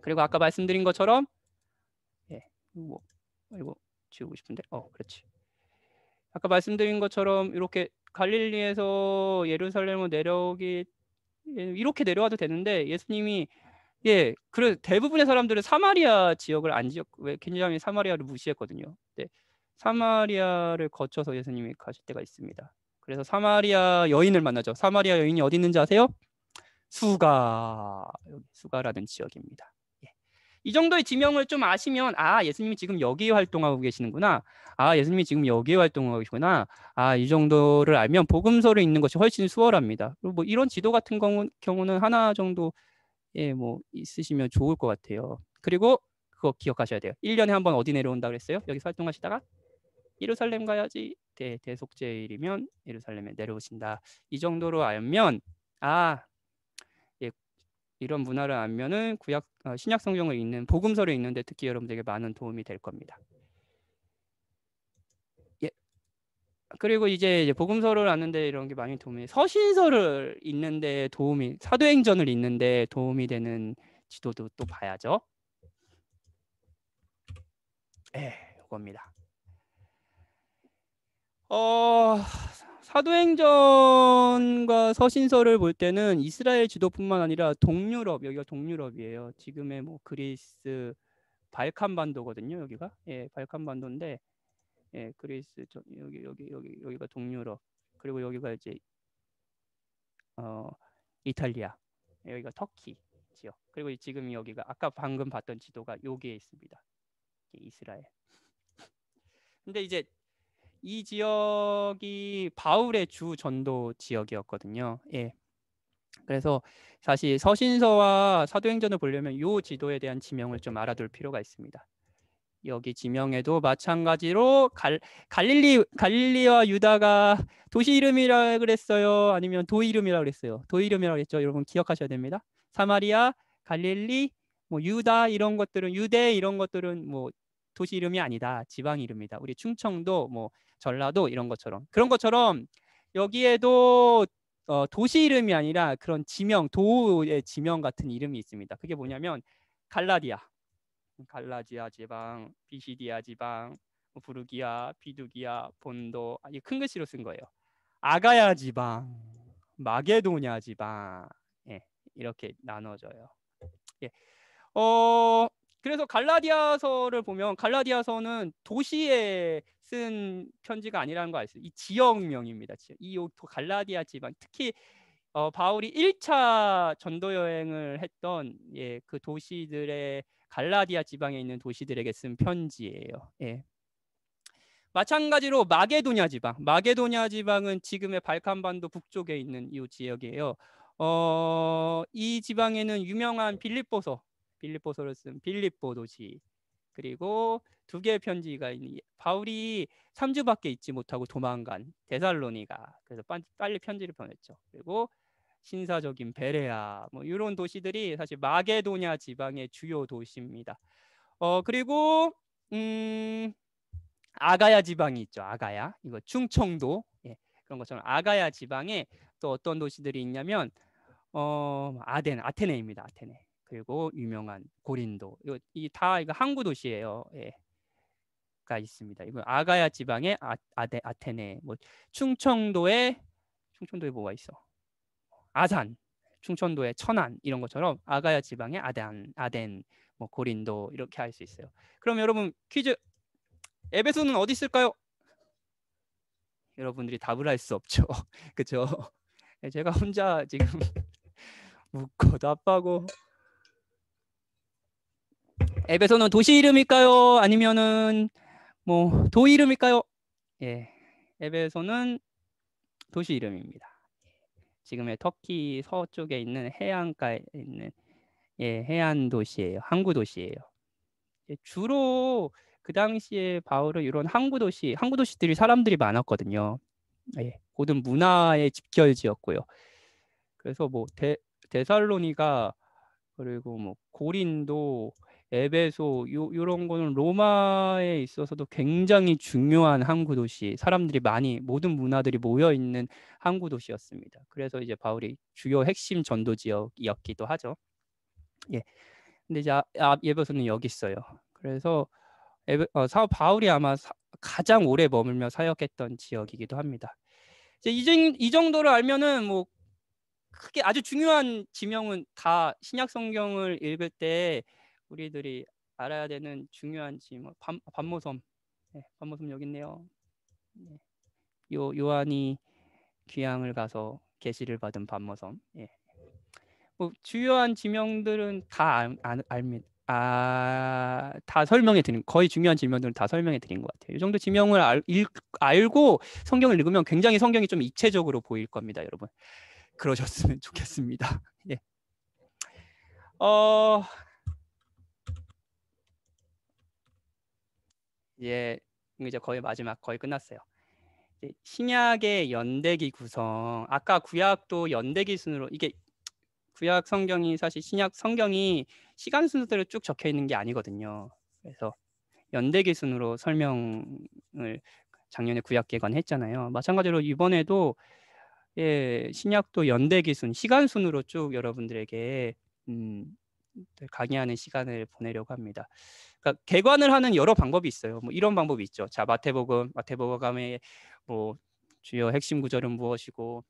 그리고 아까 말씀드린 것처럼, 이거 지우고 싶은데, 그렇지. 아까 말씀드린 것처럼 이렇게 갈릴리에서 예루살렘으로 이렇게 내려와도 되는데, 예수님이 그래 대부분의 사람들은 사마리아 지역을 왜 굉장히 사마리아를 무시했거든요. 네, 사마리아를 거쳐서 예수님이 가실 때가 있습니다. 그래서 사마리아 여인을 만나죠. 사마리아 여인이 어디 있는지 아세요? 수가라는 지역입니다. 이 정도의 지명을 좀 아시면 예수님이 지금 여기에 활동하고 계시는구나. 예수님이 지금 여기에 활동하고 계시구나. 이 정도를 알면 복음서를 읽는 것이 훨씬 수월합니다. 그리고 뭐 이런 지도 같은 경우는 하나 정도 뭐 있으시면 좋을 것 같아요. 그리고 그거 기억하셔야 돼요. 1년에 한 번 어디 내려온다 그랬어요? 여기서 활동하시다가 예루살렘 가야지. 대속제일이면 예루살렘에 내려오신다. 이 정도로 알면 이런 문화를 알면은 신약 성경을 읽는, 복음서를 읽는데 특히 여러분들에게 많은 도움이 될 겁니다. 그리고 이제 복음서를 아는데 이런 게 많이 도움이, 서신서를 읽는데 사도행전을 읽는데 도움이 되는 지도도 또 봐야죠. 이겁니다. 사도행전과 서신서를 볼 때는 이스라엘 지도뿐만 아니라 동유럽, 여기가 동유럽이에요. 지금의 뭐 그리스, 발칸반도거든요. 여기가 발칸반도인데, 그리스 여기가 동유럽, 그리고 여기가 이제 이탈리아, 여기가 터키 지역, 그리고 지금 여기가 아까 방금 봤던 지도가 여기에 있습니다. 이스라엘. 근데 이제 이 지역이 바울의 주 전도 지역이었거든요. 그래서 사실 서신서와 사도행전을 보려면 이 지도에 대한 지명을 좀 알아둘 필요가 있습니다. 여기 지명에도 마찬가지로 갈릴리와 유다가 도시 이름이라 그랬어요? 아니면 도 이름이라 그랬어요? 도 이름이라고 했죠. 여러분 기억하셔야 됩니다. 사마리아, 갈릴리, 뭐 유다 이런 것들은, 유대 이런 것들은 뭐 도시 이름이 아니다. 지방 이름이다. 우리 충청도, 뭐 전라도 이런 것처럼, 그런 것처럼 여기에도 도시 이름이 아니라 그런 지명, 도의 지명 같은 이름이 있습니다. 그게 뭐냐면 갈라지아 지방, 비시디아 지방, 뭐 부르기아, 비두기아, 본도, 이 큰 글씨로 쓴 거예요. 아가야 지방, 마게도냐 지방, 예, 이렇게 나눠져요. 예. 그래서 갈라디아서를 보면 갈라디아서는 도시에 쓴 편지가 아니라는 거 아시죠? 이 지역명입니다. 이 갈라디아 지방, 특히 바울이 1차 전도 여행을 했던 그 도시들의 갈라디아 지방에 있는 도시들에게 쓴 편지예요. 예. 마찬가지로 마게도냐 지방은 지금의 발칸반도 북쪽에 있는 이 지역이에요. 이 지방에는 유명한 빌립보서를 쓴 빌립보 도시, 그리고 두 개의 편지가 있는, 바울이 3주밖에 있지 못하고 도망간 데살로니가, 그래서 빨리 편지를 보냈죠. 그리고 신사적인 베레아, 뭐 이런 도시들이 사실 마게도냐 지방의 주요 도시입니다. 그리고 아가야 지방이 있죠. 아가야, 이거 충청도, 예, 그런 것처럼 아가야 지방에 또 어떤 도시들이 있냐면 아테네입니다. 아테네. 그리고 유명한 고린도, 이거 항구 도시예요. 예, 가 있습니다. 이거 아가야 지방의 아테네, 뭐 충청도에 뭐가 있어? 아산, 충청도의 천안, 이런 것처럼 아가야 지방의 아덴, 뭐 고린도, 이렇게 할 수 있어요. 그럼 여러분 퀴즈, 에베소는 어디 있을까요? 여러분들이 답을 할 수 없죠. 그렇죠? 제가 혼자 지금 묻고 답하고. 에베소는 도시 이름일까요? 아니면은 뭐 도 이름일까요? 예, 에베소는 도시 이름입니다. 지금의 터키 서쪽에 있는 해안가에 있는 해안 도시예요. 항구 도시예요. 주로 그 당시에 바울은 이런 항구 도시들이 사람들이 많았거든요. 모든 문화의 집결지였고요. 그래서 뭐 데살로니가, 그리고 뭐 고린도, 에베소, 요런 거는 로마에 있어서도 굉장히 중요한 항구 도시, 사람들이 모든 문화들이 모여 있는 항구 도시였습니다. 그래서 이제 바울이 주요 핵심 전도 지역이었기도 하죠. 예. 근데 이제 에베소는 여기 있어요. 그래서 바울이 아마 가장 오래 머물며 사역했던 지역이기도 합니다. 이제 이 정도를 알면은 뭐 크게 아주 중요한 지명은, 다 신약 성경을 읽을 때 우리들이 알아야 되는 중요한 지명, 반모섬. 반모섬 여기 있네요. 요한이 귀향을 가서 계시를 받은 반모섬. 뭐 주요한 지명들은 다 압니다. 다 설명해 드린, 거의 중요한 지명들은 다 설명해 드린 것 같아요. 이 정도 지명을 알고 성경을 읽으면 굉장히 성경이 좀 입체적으로 보일 겁니다, 여러분. 그러셨으면 좋겠습니다. 예. 이제 거의 마지막, 거의 끝났어요. 신약의 연대기 구성, 아까 구약도 연대기 순으로, 이게 구약 성경이 사실 신약 성경이 시간 순서대로 쭉 적혀 있는 게 아니거든요. 그래서 연대기 순으로 설명을 작년에 구약 개관했잖아요. 마찬가지로 이번에도 신약도 연대기 순, 시간 순으로 쭉 여러분들에게 강의하는 시간을 보내려고 합니다. 그러니까 개관을 하는 여러 방법이 있어요. 뭐 이런 방법이 있죠. 자, 마태복음의 뭐 주요 핵심 구절은 무엇이고,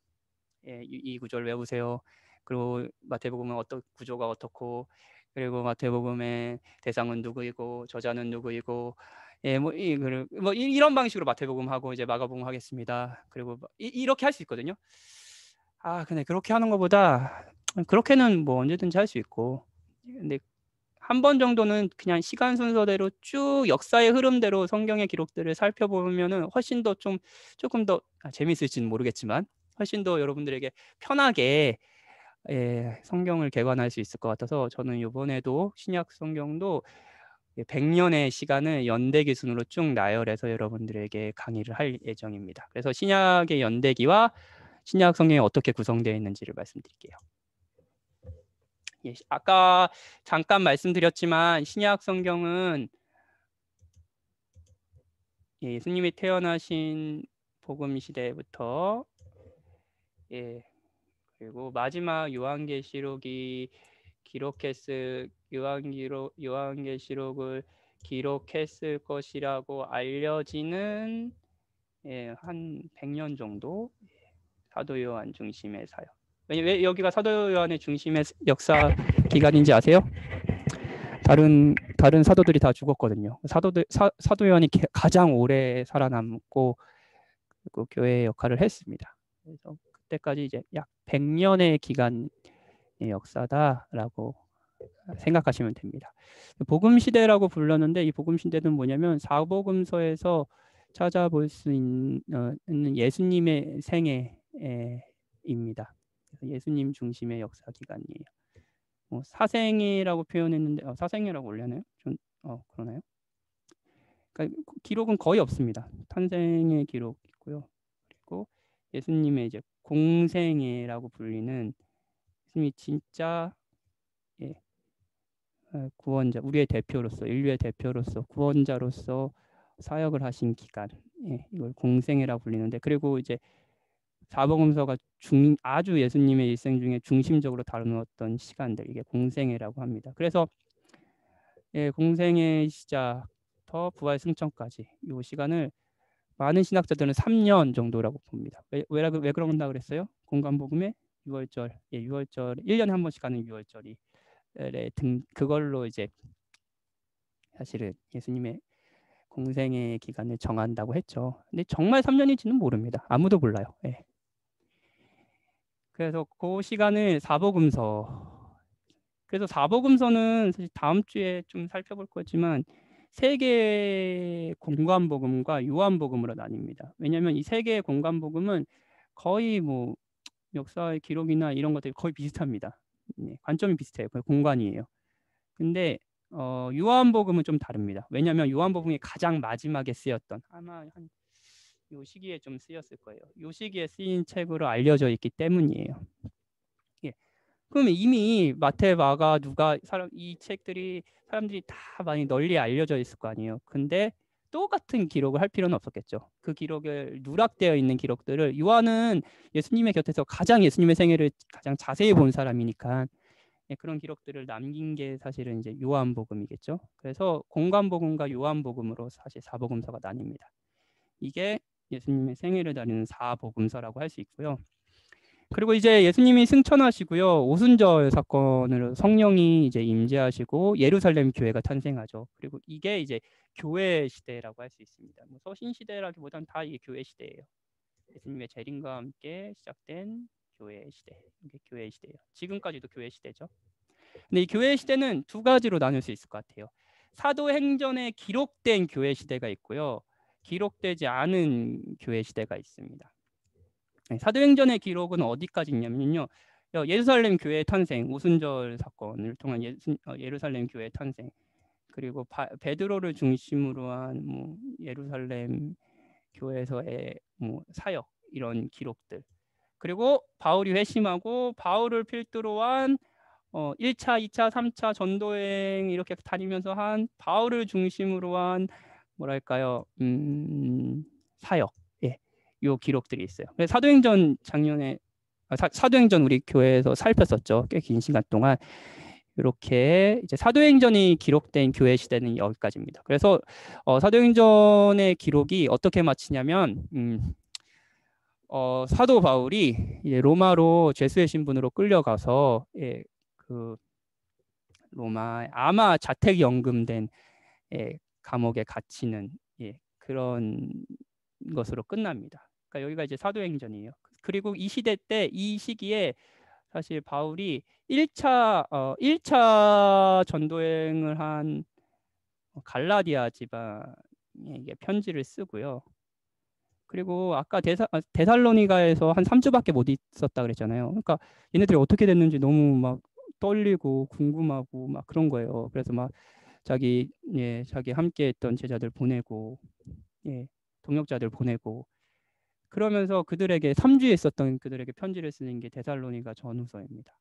이 구절 외우세요. 그리고 마태복음은 어떤 구조가 어떻고, 그리고 마태복음의 대상은 누구이고 저자는 누구이고, 이런 방식으로 마태복음 하고 이제 마가복음 하겠습니다. 그리고 이렇게 할 수 있거든요. 근데 그렇게 하는 것보다 그렇게는 뭐 언제든지 할 수 있고, 근데 한 번 정도는 그냥 시간 순서대로 쭉 역사의 흐름대로 성경의 기록들을 살펴보면은 훨씬 더 조금 더 재밌을지는 모르겠지만 훨씬 더 여러분들에게 편하게 성경을 개관할 수 있을 것 같아서, 저는 이번에도 신약 성경도 100년의 시간을 연대기 순으로 쭉 나열해서 여러분들에게 강의를 할 예정입니다. 그래서 신약의 연대기와 신약 성경이 어떻게 구성되어 있는지를 말씀드릴게요. 아까 잠깐 말씀드렸지만 신약 성경은 예수님이 태어나신 복음 시대부터 그리고 마지막 요한계시록이 요한계시록을 기록했을 것이라고 알려지는 한 100년 정도 사도 요한 중심의 사역. 왜 여기가 사도 요한의 중심의 역사 기간인지 아세요? 다른 사도들이 다 죽었거든요. 사도 요한이 가장 오래 살아남고 그 교회의 역할을 했습니다. 그래서 그때까지 이제 약 100년의 기간의 역사다라고 생각하시면 됩니다. 복음 시대라고 불렀는데 이 복음 시대는 뭐냐면 사복음서에서 찾아볼 수 있는 예수님의 생애입니다. 예수님 중심의 역사 기간이에요. 사생애라고 표현했는데 사생애라고 올려나요? 좀 그러나요? 그러니까 기록은 거의 없습니다. 탄생의 기록 있고요. 그리고 예수님의 이제 공생애라고 불리는 예수님이 진짜 구원자, 우리의 대표로서, 인류의 대표로서, 구원자로서 사역을 하신 기간, 이걸 공생애라고 불리는데, 그리고 이제 사복음서가 아주 예수님의 일생 중에 중심적으로 다루었던 시간들, 이게 공생애라고 합니다. 그래서 공생의 시작부터 부활 승천까지 이 시간을 많은 신학자들은 3년 정도라고 봅니다. 왜 그런다 그랬어요? 공관복음의 6월절, 6월절 1년에 한 번씩 가는 6월절이 그걸로 이제 사실은 예수님의 공생의 기간을 정한다고 했죠. 근데 정말 3년인지는 모릅니다. 아무도 몰라요. 그래서 그 시간을 사복음서. 그래서 사복음서는 사실 다음 주에 좀 살펴볼 거지만 세 개의 공관복음과 요한복음으로 나뉩니다. 왜냐하면 이 세 개의 공관복음은 거의 뭐 역사의 기록이나 이런 것들이 거의 비슷합니다. 관점이 비슷해요. 그 공관이에요. 근데 요한복음은 좀 다릅니다. 왜냐하면 요한복음이 가장 마지막에 쓰였던 아마 한 요 시기에 좀 쓰였을 거예요. 요 시기에 쓰인 책으로 알려져 있기 때문이에요. 그러면 이미 마태, 마가, 누가 이 책들이 사람들이 다 많이 널리 알려져 있을 거 아니에요. 근데 똑같은 기록을 할 필요는 없었겠죠. 그 기록을 누락되어 있는 기록들을 요한은 예수님의 곁에서 가장 예수님의 생애를 가장 자세히 본 사람이니까 그런 기록들을 남긴 게 사실은 이제 요한복음이겠죠. 그래서 공관복음과 요한복음으로 사실 사복음서가 나뉩니다. 이게 예수님의 생애를 다루는 사복음서라고 할 수 있고요. 그리고 이제 예수님이 승천하시고요. 오순절 사건으로 성령이 이제 임재하시고 예루살렘 교회가 탄생하죠. 그리고 이게 이제 교회 시대라고 할 수 있습니다. 뭐 서신 시대라기보다는 다 이게 교회 시대예요. 예수님의 재림과 함께 시작된 교회 시대. 이게 교회 시대예요. 지금까지도 교회 시대죠. 근데 이 교회 시대는 두 가지로 나눌 수 있을 것 같아요. 사도행전에 기록된 교회 시대가 있고요. 기록되지 않은 교회 시대가 있습니다. 사도행전의 기록은 어디까지 있냐면요. 예루살렘 교회 탄생, 오순절 사건을 통한 예루살렘 교회 탄생, 그리고 베드로를 중심으로 한 뭐 예루살렘 교회에서의 뭐 사역 이런 기록들, 그리고 바울이 회심하고 바울을 필두로 한 1차, 2차, 3차 전도행 이렇게 다니면서 한 바울을 중심으로 한 뭐랄까요, 사역, 요 기록들이 있어요. 그래서 사도행전 작년에 사도행전 우리 교회에서 살폈었죠. 꽤 긴 시간 동안. 이렇게 이제 사도행전이 기록된 교회 시대는 여기까지입니다. 그래서 사도행전의 기록이 어떻게 마치냐면 사도 바울이 로마로 죄수의 신분으로 끌려가서 그 로마 아마 자택 연금된 감옥에 갇히는 그런 것으로 끝납니다. 그러니까 여기가 이제 사도행전이에요. 그리고 이 시기에 사실 바울이 1차 전도행을 한 갈라디아 지방에 편지를 쓰고요. 그리고 아까 데살로니가에서 한 3주밖에 못 있었다 그랬잖아요. 그러니까 얘네들이 어떻게 됐는지 너무 막 떨리고 궁금하고 막 그런 거예요. 그래서 막 자기 함께 했던 제자들 보내고 동역자들 보내고 그러면서 그들에게 3주에 있었던 그들에게 편지를 쓰는 게 데살로니가 전후서입니다.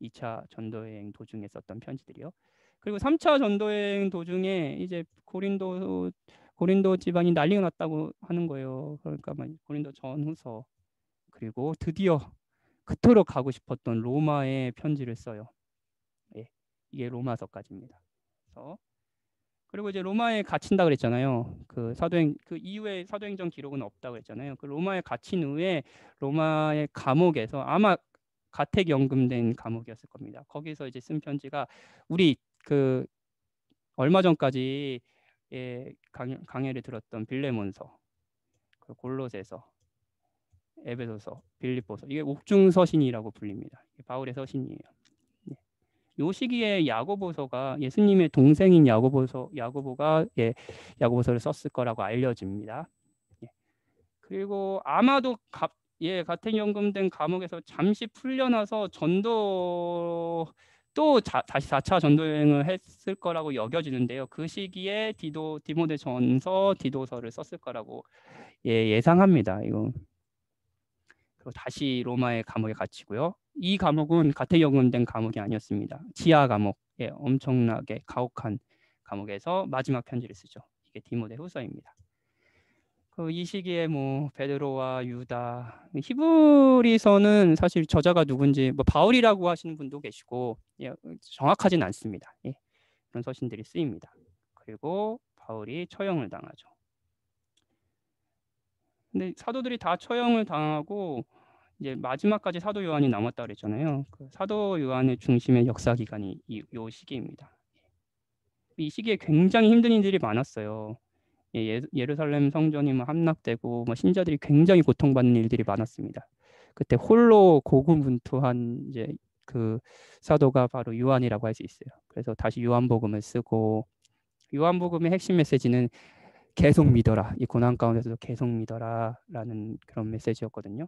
2차 전도여행 도중에 썼던 편지들이요. 그리고 3차 전도여행 도중에 이제 고린도 지방이 난리가 났다고 하는 거예요. 그러니까 고린도 전후서, 그리고 드디어 그토록 가고 싶었던 로마에 편지를 써요. 이게 로마서까지입니다. 그래서 그리고 이제 로마에 갇힌다 그랬잖아요. 그 사도행 그 이후에 사도행전 기록은 없다고 그랬잖아요. 그 로마에 갇힌 후에 로마의 감옥에서 아마 가택 연금된 감옥이었을 겁니다. 거기서 이제 쓴 편지가 우리 그 얼마 전까지 강해를 들었던 빌레몬서, 그 골로새서, 에베소서, 빌립보서, 이게 옥중서신이라고 불립니다. 바울의 서신이에요. 요 시기에 야고보서가 예수님의 동생인 야고보가 야고보서를 썼을 거라고 알려집니다. 그리고 아마도 가택연금된 감옥에서 잠시 풀려나서 전도 다시 4차 전도 여행을 했을 거라고 여겨지는데요. 그 시기에 디모데전서, 디도서를 썼을 거라고 예상합니다. 이거. 그리고 다시 로마의 감옥에 갇히고요. 이 감옥은 가택연금된 감옥이 아니었습니다. 지하 감옥, 엄청나게 가혹한 감옥에서 마지막 편지를 쓰죠. 이게 디모데후서입니다. 이 시기에 뭐 베드로와 유다, 히브리서는 사실 저자가 누군지 뭐 바울이라고 하시는 분도 계시고 정확하진 않습니다. 그런 서신들이 쓰입니다. 그리고 바울이 처형을 당하죠. 근데 사도들이 다 처형을 당하고 이제 마지막까지 사도 요한이 남았다 그랬잖아요. 그 사도 요한의 중심의 역사 기간이 이 시기입니다. 이 시기에 굉장히 힘든 일들이 많았어요. 예루살렘 성전이 함락되고 신자들이 굉장히 고통받는 일들이 많았습니다. 그때 홀로 고군분투한 이제 그 사도가 바로 요한이라고 할 수 있어요. 그래서 다시 요한복음을 쓰고, 요한복음의 핵심 메시지는 계속 믿어라, 이 고난 가운데서도 계속 믿어라라는 그런 메시지였거든요.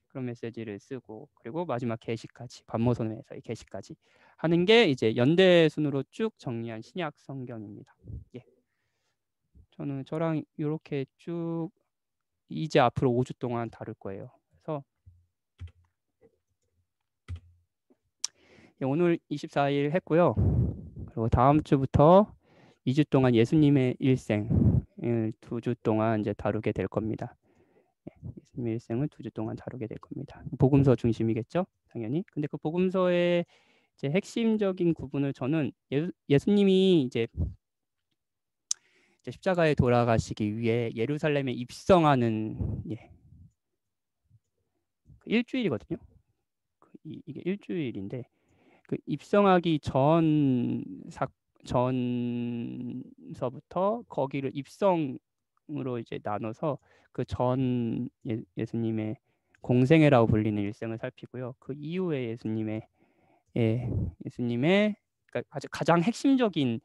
그런 메시지를 쓰고, 그리고 마지막 계시까지, 반모선에서의 계시까지 하는 게 이제 연대 순으로 쭉 정리한 신약 성경입니다. 저랑 이렇게 쭉 이제 앞으로 5주 동안 다룰 거예요. 그래서 오늘 24일 했고요. 그리고 다음 주부터 2주 동안 예수님의 일생을 2주 동안 이제 다루게 될 겁니다. 예수님의 일생을 2주 동안 다루게 될 겁니다. 복음서 중심이겠죠, 당연히. 근데 그 복음서의 이제 핵심적인 구분을 저는 예수님이 이제 십자가에 돌아가시기 위해 예루살렘에 입성하는 일주일이거든요. 이게 일주일인데 그 입성하기 전서부터 거기를 입성으로 이제 나눠서 그 전 예수님의 공생애라고 불리는 일생을 살피고요. 그 이후에 예수님의 그러니까 가장 핵심적인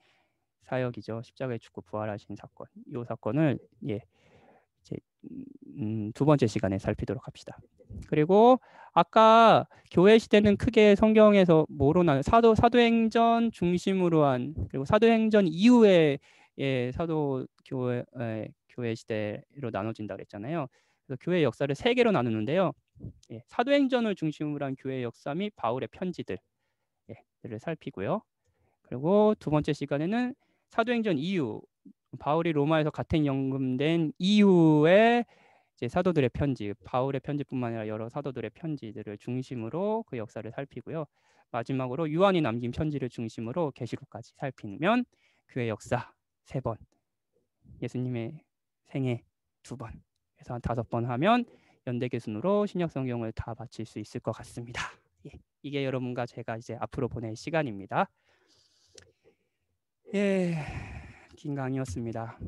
사역이죠. 십자가에 죽고 부활하신 사건. 이 사건을 이제 두 번째 시간에 살피도록 합시다. 그리고 아까 교회 시대는 크게 성경에서 뭐로 사도행전 중심으로 한, 그리고 사도행전 이후에 교회 시대로 나눠진다 그랬잖아요. 그래서 교회 역사를 3개로 나누는데요. 사도행전을 중심으로 한 교회 역사 및 바울의 편지들을 살피고요. 그리고 두 번째 시간에는 사도행전 이후, 바울이 로마에서 가택연금된 이후에 이제 사도들의 편지, 바울의 편지뿐만 아니라 여러 사도들의 편지들을 중심으로 그 역사를 살피고요. 마지막으로 요한이 남긴 편지를 중심으로 계시록까지 살피면 교회 역사 3번, 예수님의 생애 2번, 그래서 한 5번 하면 연대계 순으로 신약 성경을 다 마칠 수 있을 것 같습니다. 이게 여러분과 제가 이제 앞으로 보낼 시간입니다. 긴 강의였습니다.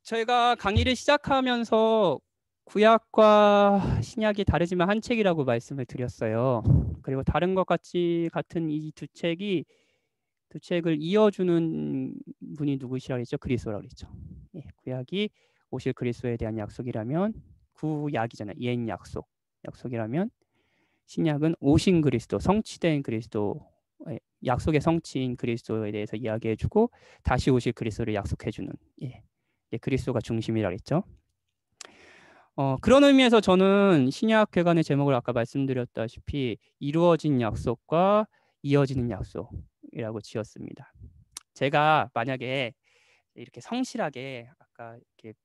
저희가 강의를 시작하면서 구약과 신약이 다르지만 한 책이라고 말씀을 드렸어요. 그리고 다른 것 같은 이 두 책을 이어주는 분이 누구시라고 했죠? 그리스도라고 그랬죠. 구약이 오실 그리스도에 대한 약속이라면, 구약이잖아요. 옛 약속이라면, 신약은 오신 그리스도, 성취된 그리스도, 약속의 성취인 그리스도에 대해서 이야기해주고 다시 오실 그리스도를 약속해주는 그리스도가 중심이라고 했죠. 그런 의미에서 저는 신약 개관의 제목을 아까 말씀드렸다시피 이루어진 약속과 이어지는 약속이라고 지었습니다. 제가 만약에 이렇게 성실하게 아까 이렇게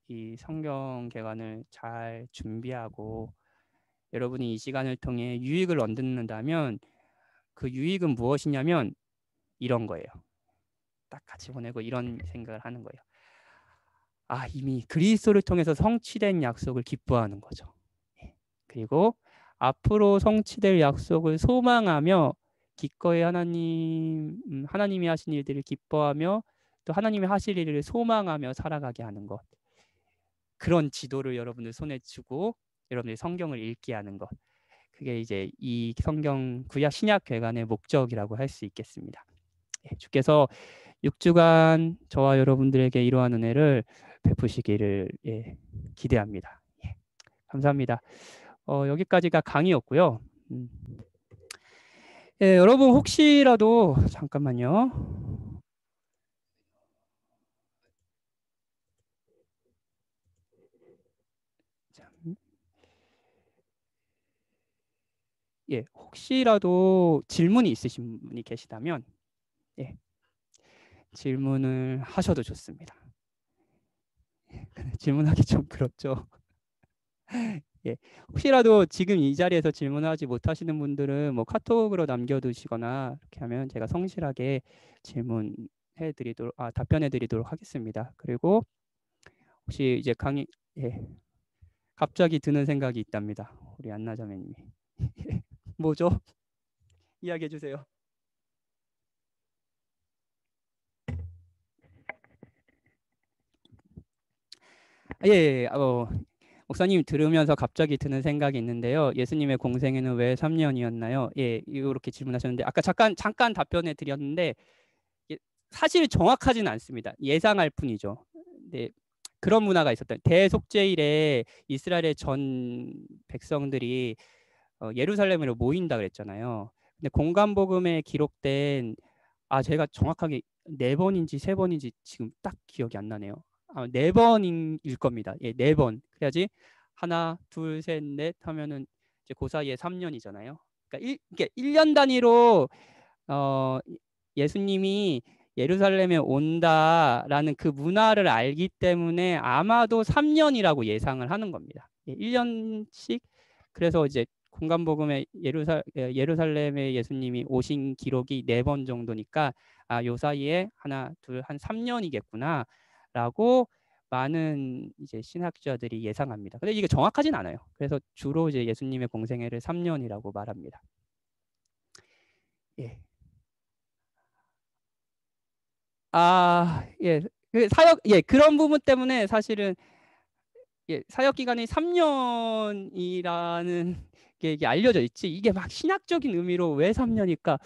이 성경 개관을 잘 준비하고 여러분이 이 시간을 통해 유익을 얻는다면 그 유익은 무엇이냐면 이런 거예요. 딱 같이 보내고 이런 생각을 하는 거예요. 아, 이미 그리스도를 통해서 성취된 약속을 기뻐하는 거죠. 예. 그리고 앞으로 성취될 약속을 소망하며 기꺼이 하나님이 하신 일들을 기뻐하며 또 하나님이 하실 일을 소망하며 살아가게 하는 것. 그런 지도를 여러분들 손에 쥐고 여러분들이 성경을 읽게 하는 것. 그게 이제 이 성경 구약 신약 개관의 목적이라고 할 수 있겠습니다. 예, 주께서 6주간 저와 여러분들에게 이러한 은혜를 베푸시기를 기대합니다. 예, 감사합니다. 여기까지가 강의였고요. 예, 여러분 혹시라도 잠깐만요. 예, 혹시라도 질문이 있으신 분이 계시다면 예, 질문을 하셔도 좋습니다. 질문하기 좀 그렇죠. 예, 혹시라도 지금 이 자리에서 질문하지 못하시는 분들은 뭐 카톡으로 남겨두시거나 이렇게 하면 제가 성실하게 답변해드리도록 하겠습니다. 그리고 혹시 이제 예, 갑자기 드는 생각이 있답니다. 우리 안나자매님이 뭐죠? 이야기해 주세요. 예, 목사님 들으면서 갑자기 드는 생각이 있는데요. 예수님의 공생애는 왜 3년이었나요? 예, 이렇게 질문하셨는데 아까 잠깐 답변해 드렸는데 사실 정확하지는 않습니다. 예상할 뿐이죠. 네, 그런 문화가 있었던 대속죄일에 이스라엘의 전 백성들이 예루살렘으로 모인다 그랬잖아요. 근데 공간복음에 기록된 제가 정확하게 4번인지 3번인지 지금 딱 기억이 안 나네요. 4번일 겁니다. 예, 4번. 그래야지 하나, 둘, 셋, 넷 하면은 이제 그 사이에 3년이잖아요. 그러니까 1년 단위로 예수님이 예루살렘에 온다라는 그 문화를 알기 때문에 아마도 3년이라고 예상을 하는 겁니다. 1년씩. 그래서 이제 공간복음에 예루살렘에 예수님이 오신 기록이 4번 정도니까 요 사이에 하나, 둘, 한 3년이겠구나라고 많은 이제 신학자들이 예상합니다. 근데 이게 정확하진 않아요. 그래서 주로 이제 예수님의 공생애를 3년이라고 말합니다. 예. 예. 그런 부분 때문에 사실은 사역 기간이 3년이라는 게 이게 알려져 있지. 이게 막 신학적인 의미로 왜 3년일까?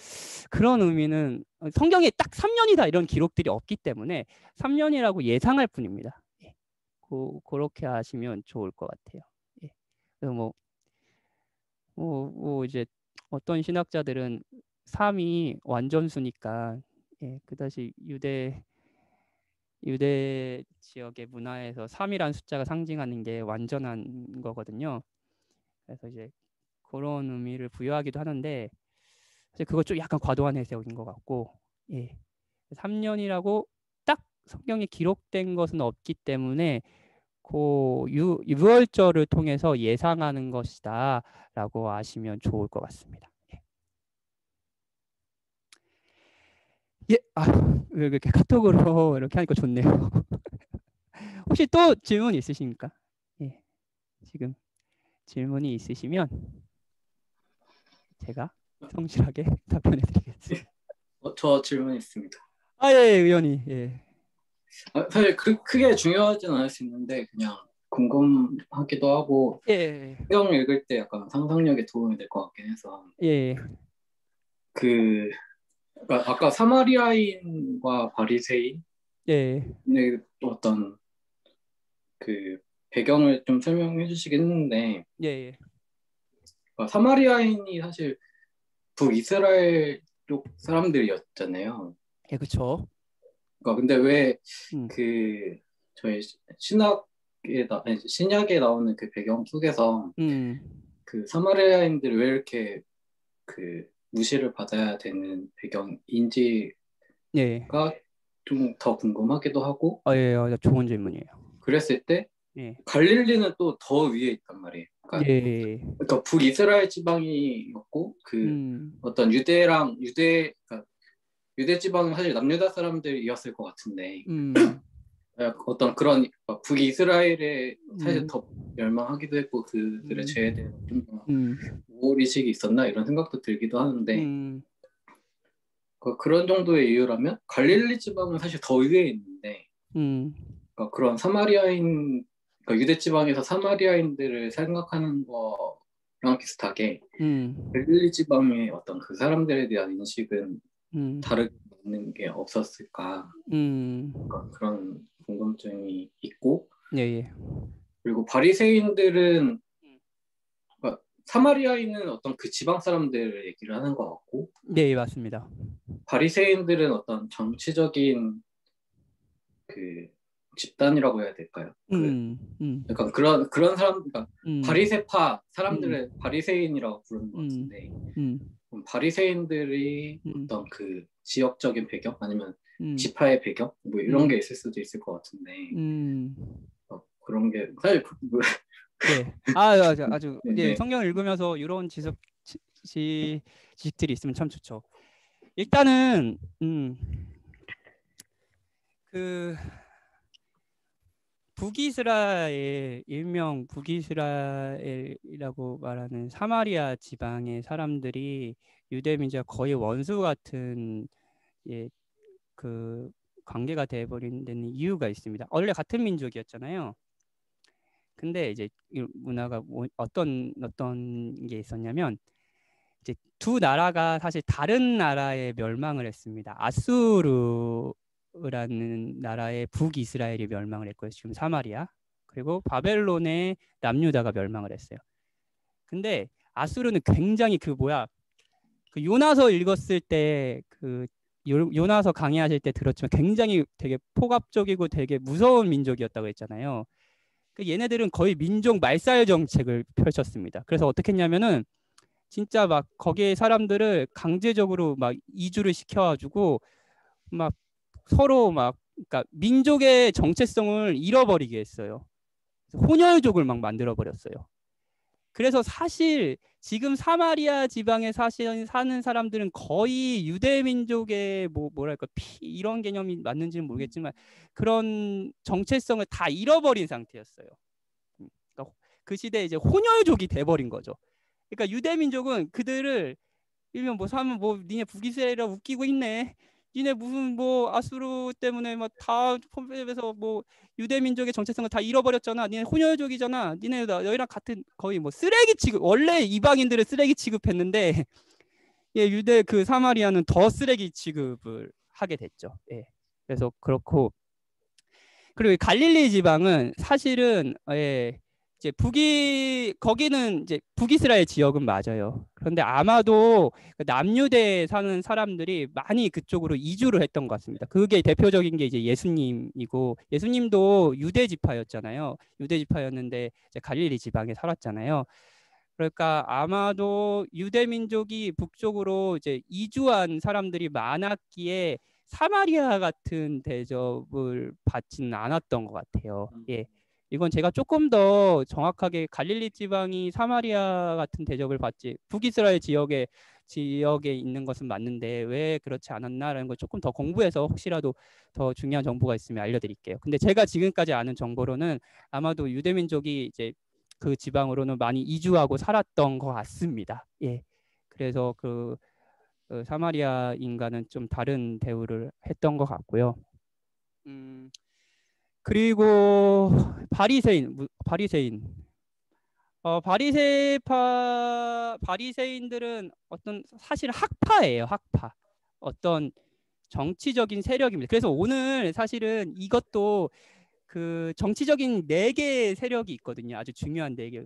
그런 의미는 성경에 딱 3년이다 이런 기록들이 없기 때문에 3년이라고 예상할 뿐입니다. 예. 그렇게 하시면 좋을 것 같아요. 예. 그래서 이제 어떤 신학자들은 3이 완전수니까 그다지 유대 지역의 문화에서 3이라는 숫자가 상징하는 게 완전한 거거든요. 그래서 이제 그런 의미를 부여하기도 하는데 사실 그거 좀 약간 과도한 해석인 것 같고 3년이라고 딱 성경에 기록된 것은 없기 때문에 그 유월절을 통해서 예상하는 것이다 라고 아시면 좋을 것 같습니다. 왜 이렇게 카톡으로 이렇게 하니까 좋네요. 혹시 또 질문 있으십니까? 예, 지금 질문이 있으시면 제가 성실하게 답변해드리겠습니다. 저 질문 있습니다. 예, 의원이. 예. 사실 크게 중요하진 않을 수 있는데 그냥 궁금하기도 하고 예. 성경 읽을 때 약간 상상력에 도움이 될 것 같긴 해서 예. 그러니까 아까 사마리아인과 바리새인의 예. 어떤 그 배경을 좀 설명해 주시긴 했는데 예. 그러니까 사마리아인이 사실 북이스라엘 쪽 사람들이었잖아요. 예, 그렇죠. 그러니까 근데 왜 음. 저희 신약에 나오는 그 배경 속에서 그 사마리아인들이 왜 이렇게 그 무시를 받아야 되는 배경인지가 예. 좀 더 궁금하기도 하고 예, 좋은 질문이에요. 그랬을 때 예. 갈릴리는 또 더 위에 있단 말이에요. 뭐랄까 예. 그러니까 북이스라엘 지방이었고 그 어떤 그러니까 유대 지방은 사실 남유다 사람들이었을 것 같은데 어떤 그런 북이스라엘에 사실 더 멸망하기도 했고 그들의 죄에 대해서 좀 더 우월의식이 있었나 이런 생각도 들기도 하는데 그런 정도의 이유라면 갈릴리 지방은 사실 더 위에 있는데 그러니까 그런 그러니까 유대 지방에서 사마리아인들을 생각하는 거랑 비슷하게 갈릴리 지방의 어떤 그 사람들에 대한 인식은 다르게 있는 게 없었을까 그러니까 그런 궁금증이 있고 예. 그리고 바리새인들은 그러니까 사마리아인은 어떤 그 지방 사람들 얘기를 하는 것 같고 네, 맞습니다. 바리새인들은 어떤 정치적인 그 집단이라고 해야 될까요? 약간 그런 사람, 그러니까 바리새파 사람들의 바리새인이라고 부르는 것 같은데 바리새인들이 어떤 그 지역적인 배경 아니면 지파의 배경 뭐 이런 게 있을 수도 있을 것 같은데 그런 게 사실 네, 아주 네, 네, 네. 성경을 읽으면서 이런 지식들이 있으면 참 좋죠. 일단은 그 북이스라엘 일명 북이스라엘이라고 말하는 사마리아 지방의 사람들이 유대민족과 거의 원수 같은 그 관계가 돼버린 데는 이유가 있습니다. 원래 같은 민족이었잖아요. 근데 이제 이 문화가 어떤 게 있었냐면 이제 두 나라가 사실 다른 나라에 멸망을 했습니다. 아수르라는 나라의 북이스라엘이 멸망을 했고요. 지금 사마리아. 그리고 바벨론의 남유다가 멸망을 했어요. 근데 아수르는 굉장히 그 요나서 읽었을 때 그 요나서 강의하실 때 들었지만 굉장히 되게 폭압적이고 되게 무서운 민족이었다고 했잖아요. 얘네들은 거의 민족 말살 정책을 펼쳤습니다. 그래서 어떻게 했냐면은 진짜 막 거기에 사람들을 강제적으로 막 이주를 시켜가지고 막 서로 막 그러니까 민족의 정체성을 잃어버리게 했어요. 혼혈족을 막 만들어 버렸어요. 그래서 사실 지금 사마리아 지방에 사는 사람들은 거의 유대 민족의 뭐랄까 이런 개념이 맞는지는 모르겠지만 그런 정체성을 다 잃어버린 상태였어요. 그러니까 그 시대에 이제 혼혈족이 돼버린 거죠. 그러니까 유대 민족은 그들을 일면 니네 북이스라엘이라 웃기고 있네. 니네 무슨 아수르 때문에 다 포함해서 유대 민족의 정체성을 다 잃어버렸잖아. 니네 혼혈족이잖아. 니네 너희랑 같은 거의 쓰레기 취급. 원래 이방인들을 쓰레기 취급했는데 유대 그 사마리아는 더 쓰레기 취급을 하게 됐죠. 예. 그래서 그렇고 그리고 갈릴리 지방은 사실은 이제 거기는 이제 북이스라엘 지역은 맞아요. 그런데 아마도 남유대에 사는 사람들이 많이 그쪽으로 이주를 했던 것 같습니다. 그게 대표적인 게 이제 예수님이고 예수님도 유대 지파였잖아요. 유대 지파였는데 이제 갈릴리 지방에 살았잖아요. 그러니까 아마도 유대 민족이 북쪽으로 이제 이주한 사람들이 많았기에 사마리아 같은 대접을 받지는 않았던 것 같아요. 예. 이건 제가 조금 더 정확하게 갈릴리 지방이 사마리아 같은 대접을 받지 북이스라엘 지역에 있는 것은 맞는데 왜 그렇지 않았나라는 걸 조금 더 공부해서 혹시라도 더 중요한 정보가 있으면 알려드릴게요. 근데 제가 지금까지 아는 정보로는 아마도 유대민족이 이제 그 지방으로는 많이 이주하고 살았던 것 같습니다. 예. 그래서 그 사마리아 인간은 좀 다른 대우를 했던 것 같고요. 그리고 바리새인들은 어떤 사실 학파예요. 학파. 어떤 정치적인 세력입니다. 그래서 오늘 사실은 이것도 그 정치적인 4개의 세력이 있거든요. 아주 중요한 4개.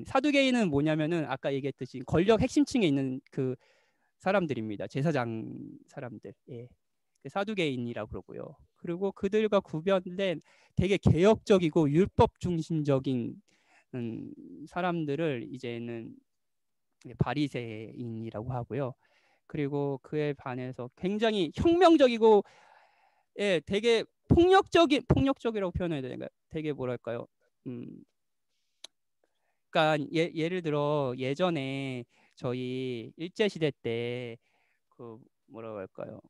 사두개인은 뭐냐면은 아까 얘기했듯이 권력 핵심층에 있는 그 사람들입니다. 제사장 사람들. 예. 사두개인이라고 그러고요. 그리고 그들과 구별된 되게 개혁적이고 율법 중심적인 사람들을 이제는 바리새인이라고 하고요. 그리고 그에 반해서 굉장히 혁명적이고 되게 폭력적이라고 표현해야 되는가? 되게 뭐랄까요? 그러니까 예를 들어 예전에 저희 일제 시대 때 그 뭐라고 할까요?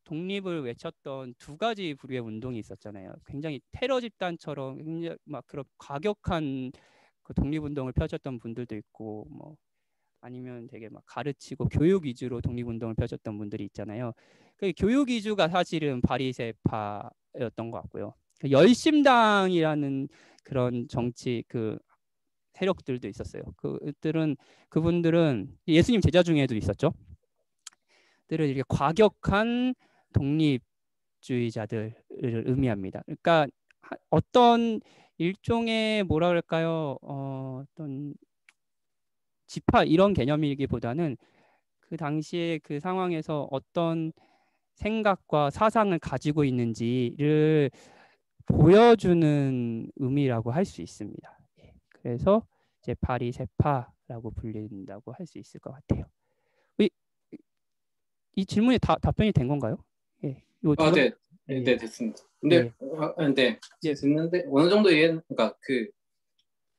독립을 외쳤던 두 가지 부류의 운동이 있었잖아요. 굉장히 테러 집단처럼 굉장히 막 그런 과격한 그 독립운동을 펼쳤던 분들도 있고, 뭐 아니면 되게 막 가르치고 교육 위주로 독립운동을 펼쳤던 분들이 있잖아요. 그 교육 위주가 사실은 바리새파였던 것 같고요. 그 열심당이라는 그런 정치 그 세력들도 있었어요. 그분들은 예수님 제자 중에도 있었죠. 들은 이렇게 과격한 독립주의자들을 의미합니다. 그러니까 어떤 일종의 뭐라 그럴까요? 어떤 지파 이런 개념이기보다는 그 당시에 그 상황에서 어떤 생각과 사상을 가지고 있는지를 보여주는 의미라고 할 수 있습니다. 그래서 이제 바리새파라고 불린다고 할 수 있을 것 같아요. 이 질문이 답변이 된 건가요? 예. 네. 네, 됐습니다. 근데 네, 됐는데 어느 정도 이해는 그러니까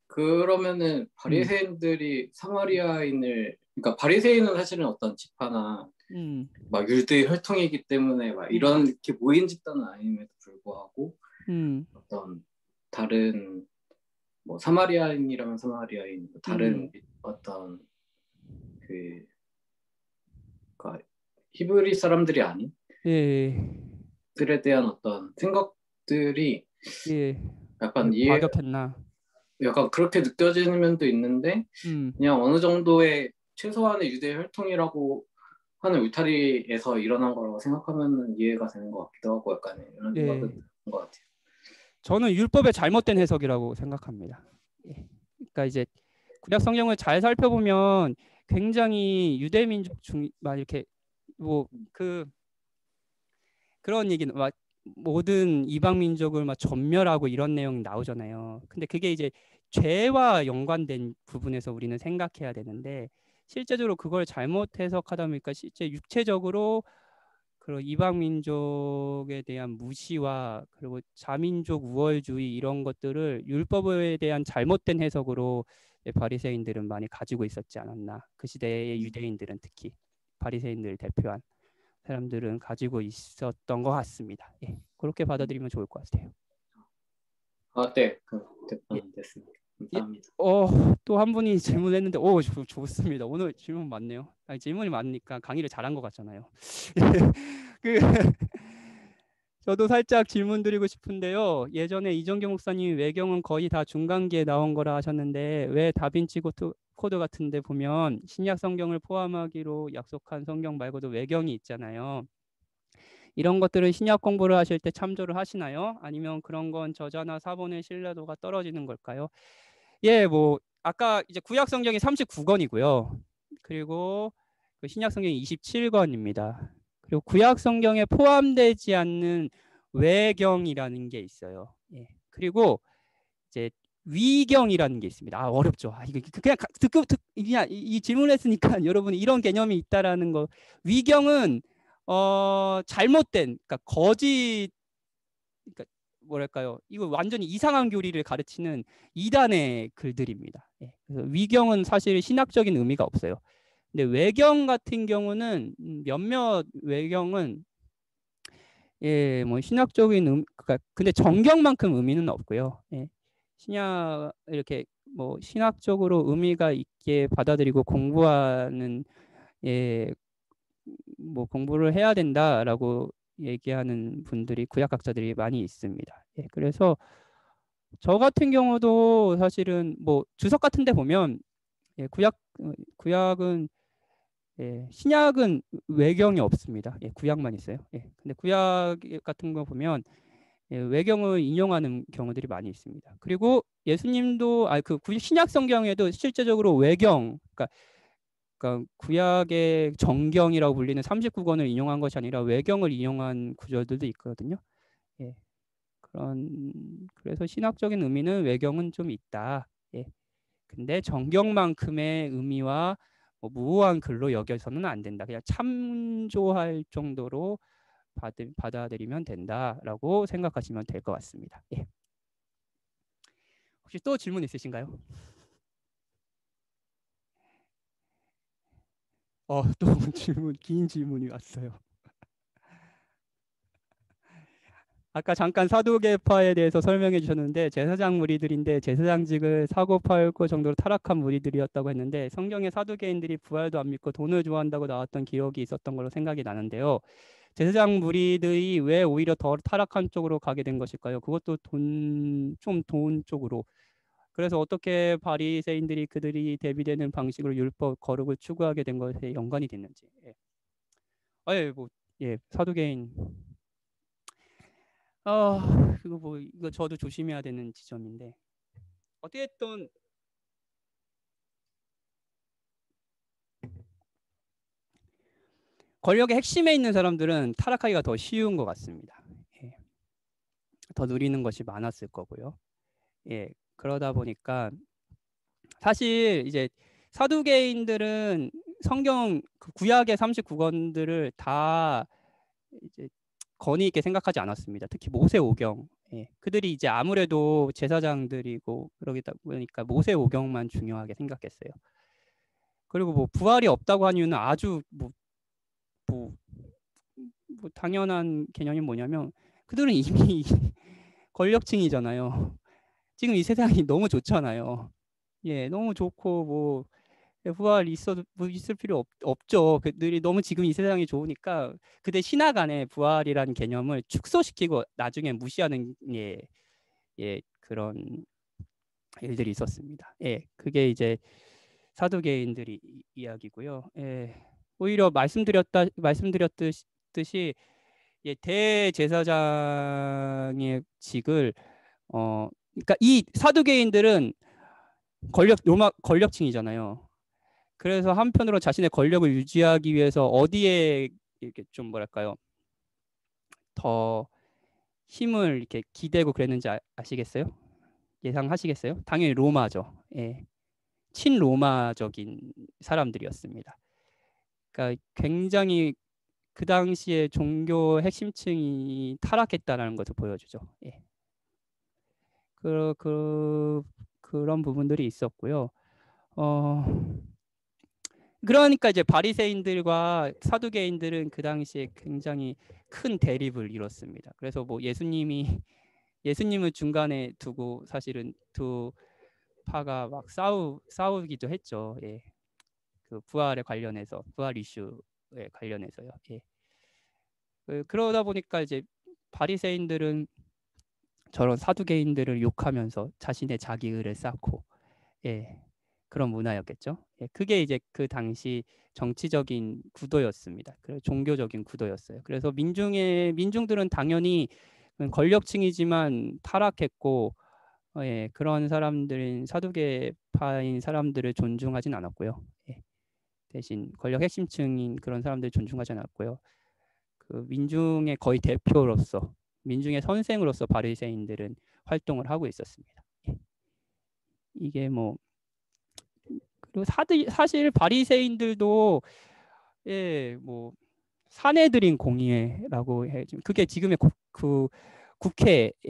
그러면은 바리새인들이 사마리아인을 그러니까 바리새인은 사실은 어떤 지파나 막 유대 혈통이기 때문에 막 이런 이렇게 모인 집단은 아님에도 불구하고 어떤 다른 뭐 사마리아인이라면 사마리아인 다른 어떤 그러니까 히브리 사람들이 아닌 들에 대한 어떤 생각들이 약간 과격했나? 약간 그렇게 느껴지는 면도 있는데 그냥 어느 정도의 최소한의 유대 혈통이라고 하는 울타리에서 일어난 거라고 생각하면 이해가 되는 것 같기도 하고 약간 이런 생각은 드는 것 같아요. 저는 율법의 잘못된 해석이라고 생각합니다. 그러니까 이제 구약 성경을 잘 살펴보면 굉장히 유대 민족 중 막 이렇게 뭐 그런 얘기는 막 모든 이방 민족을 막 전멸하고 이런 내용이 나오잖아요. 근데 그게 이제 죄와 연관된 부분에서 우리는 생각해야 되는데 실제적으로 그걸 잘못 해석하다 보니까 실제 육체적으로 그런 이방 민족에 대한 무시와 그리고 자민족 우월주의 이런 것들을 율법에 대한 잘못된 해석으로 바리새인들은 많이 가지고 있었지 않았나. 그 시대의 유대인들은 특히 바리새인들을 대표한 사람들은 가지고 있었던 것 같습니다. 예, 그렇게 받아들이면 좋을 것 같아요. 네, 됐습니다. 감사합니다. 또 한 분이 질문했는데, 좋습니다. 오늘 질문 많네요. 질문이 많으니까 강의를 잘한 것 같잖아요. 저도 살짝 질문 드리고 싶은데요. 예전에 이정경 목사님이 외경은 거의 다 중간기에 나온 거라 하셨는데 왜 다빈치 코드 같은 데 보면 신약 성경을 포함하기로 약속한 성경 말고도 외경이 있잖아요. 이런 것들은 신약 공부를 하실 때 참조를 하시나요? 아니면 그런 건 저자나 사본의 신뢰도가 떨어지는 걸까요? 뭐 아까 이제 구약 성경이 39권이고요. 그리고 그 신약 성경이 27권입니다. 그리고 구약 성경에 포함되지 않는 외경이라는 게 있어요. 그리고 이제 위경이라는 게 있습니다. 어렵죠. 이거 그냥 그냥 이 질문했으니까 여러분이 이런 개념이 있다라는 거. 위경은 잘못된, 그러니까 거짓, 그러니까 뭐랄까요? 이거 완전히 이상한 교리를 가르치는 이단의 글들입니다. 그래서 위경은 사실 신학적인 의미가 없어요. 근데 외경 같은 경우는 몇몇 외경은 뭐 신학적인 그러니까 근데 정경만큼 의미는 없고요. 신약 이렇게 뭐 신학적으로 의미가 있게 받아들이고 공부하는 뭐 공부를 해야 된다라고 얘기하는 분들이 구약학자들이 많이 있습니다. 그래서 저 같은 경우도 사실은 뭐 주석 같은 데 보면 구약은 신약은 외경이 없습니다. 구약만 있어요. 근데 구약 같은 거 보면 외경을 인용하는 경우들이 많이 있습니다. 그리고 예수님도 그 신약 성경에도 실제적으로 외경, 그러니까 구약의 정경이라고 불리는 39권을 인용한 것이 아니라 외경을 인용한 구절들도 있거든요. 그래서 신학적인 의미는 외경은 좀 있다. 근데 정경만큼의 의미와 뭐 무호한 글로 여겨서는 안 된다. 그냥 참조할 정도로 받아들이면 된다라고 생각하시면 될 것 같습니다. 혹시 또 질문 있으신가요? 또 긴 질문이 왔어요. 아까 잠깐 사두개파에 대해서 설명해 주셨는데 제사장 무리들인데 제사장직을 사고 팔고 정도로 타락한 무리들이었다고 했는데 성경에 사두개인들이 부활도 안 믿고 돈을 좋아한다고 나왔던 기록이 있었던 걸로 생각이 나는데요. 제사장 무리들이 왜 오히려 더 타락한 쪽으로 가게 된 것일까요? 그것도 돈 쪽으로. 그래서 어떻게 바리새인들이 그들이 대비되는 방식으로 율법 거룩을 추구하게 된 것에 연관이 됐는지. 사두개인. 이거 저도 조심해야 되는 지점인데 어떻게든 권력의 핵심에 있는 사람들은 타락하기가 더 쉬운 것 같습니다. 더 누리는 것이 많았을 거고요. 그러다 보니까 사실 이제 사두개인들은 성경 구약의 39권들을 다 이제 권위 있게 생각하지 않았습니다. 특히 모세오경. 그들이 이제 아무래도 제사장들이고 그러다 보니까 모세오경만 중요하게 생각했어요. 그리고 뭐 부활이 없다고 한 이유는 아주 당연한 개념이 뭐냐면 그들은 이미 권력층이잖아요. 지금 이 세상이 너무 좋잖아요. 너무 좋고 부활 있을 필요 없죠. 그들이 너무 지금 이 세상이 좋으니까 그들 신학 안에 부활이라는 개념을 축소시키고 나중에 무시하는 그런 일들이 있었습니다. 그게 이제 사두개인들이 이야기고요. 오히려 말씀드렸듯이 대제사장의 직을 그러니까 이 사두개인들은 로마 권력층이잖아요. 그래서 한편으로 자신의 권력을 유지하기 위해서 어디에 이렇게 좀 뭐랄까요? 더 힘을 이렇게 기대고 그랬는지 아시겠어요? 예상하시겠어요? 당연히 로마죠. 친로마적인 사람들이었습니다. 그러니까 굉장히 그 당시에 종교 핵심층이 타락했다는 것을 보여주죠. 그런 부분들이 있었고요. 그러니까 이제 바리새인들과 사두개인들은 그 당시에 굉장히 큰 대립을 이뤘습니다. 그래서 뭐 예수님을 중간에 두고 사실은 두 파가 막 싸우기도 했죠. 그 부활에 관련해서 부활 이슈에 관련해서요. 그러다 보니까 이제 바리새인들은 저런 사두개인들을 욕하면서 자신의 자기의를 쌓고 그런 문화였겠죠. 그게 이제 그 당시 정치적인 구도였습니다. 종교적인 구도였어요. 그래서 민중들은 당연히 권력층이지만 타락했고 그런 사람들인 사두개파인 사람들을 존중하진 않았고요. 대신 권력 핵심층인 그런 사람들을 존중하지 않았고요. 그 민중의 거의 대표로서 민중의 선생으로서 바리새인들은 활동을 하고 있었습니다. 이게 뭐 그리고 사실 바리새인들도 뭐 사내들인 공의회라고 해. 그게 지금의 국회의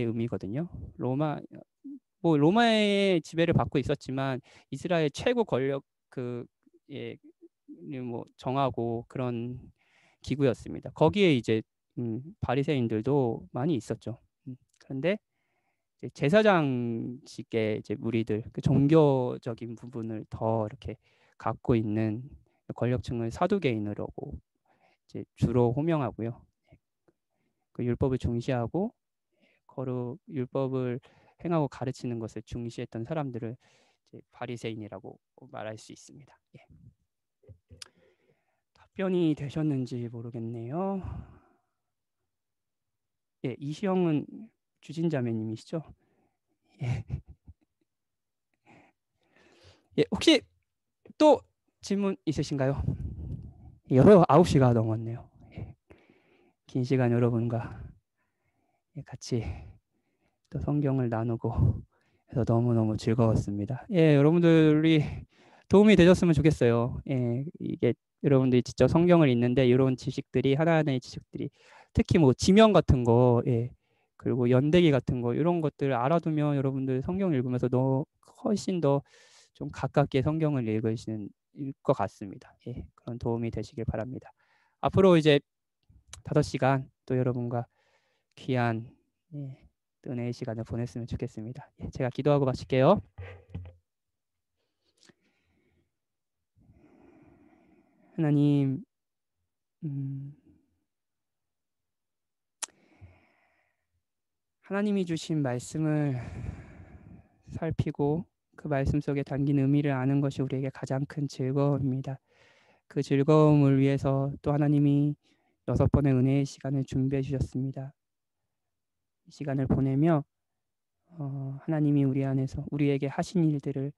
의미거든요. 로마의 지배를 받고 있었지만 이스라엘 최고 권력 뭐 정하고 그런 기구였습니다. 거기에 이제 바리새인들도 많이 있었죠. 그런데 제사장직의 이제 무리들, 그 종교적인 부분을 더 이렇게 갖고 있는 권력층을 사두개인이라고 이제 주로 호명하고요. 그 율법을 중시하고 율법을 행하고 가르치는 것을 중시했던 사람들을 이제 바리새인이라고 말할 수 있습니다. 답변이 되셨는지 모르겠네요. 이시영은 주진자매님이시죠? 혹시 또 질문 있으신가요? 9시가 넘었네요. 긴 시간 여러분과 같이 또 성경을 나누고 해서 너무너무 즐거웠습니다. 여러분들이 도움이 되셨으면 좋겠어요. 이게 여러분들이 직접 성경을 읽는데 이런 지식들이 하나하나의 지식들이 특히 뭐 지명 같은 거 그리고 연대기 같은 거 이런 것들을 알아두면 여러분들 성경 읽으면서 훨씬 더 좀 가깝게 성경을 읽으시는 것 같습니다. 예, 그런 도움이 되시길 바랍니다. 앞으로 이제 5시간 또 여러분과 귀한 은혜의 시간을 보냈으면 좋겠습니다. 예, 제가 기도하고 마칠게요. 하나님, 하나님이 주신 말씀을 살피고 그 말씀 속에 담긴 의미를 아는 것이 우리에게 가장 큰 즐거움입니다. 그 즐거움을 위해서 또 하나님이 6번의 은혜의 시간을 준비해 주셨습니다. 이 시간을 보내며 하나님이 우리 안에서 우리에게 하신 일들을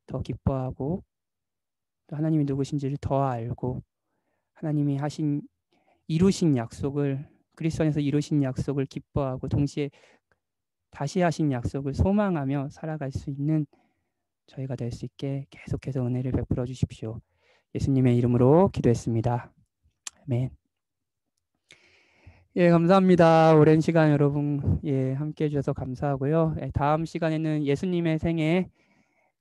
더 기뻐하고 또 하나님이 누구신지를 더 알고 하나님이 이루신 약속을 그리스도 안에서 이루신 약속을 기뻐하고 동시에 다시 하신 약속을 소망하며 살아갈 수 있는 저희가 될 수 있게 계속해서 은혜를 베풀어 주십시오. 예수님의 이름으로 기도했습니다. 아멘. 예, 감사합니다. 오랜 시간 여러분 함께 해주셔서 감사하고요. 다음 시간에는 예수님의 생애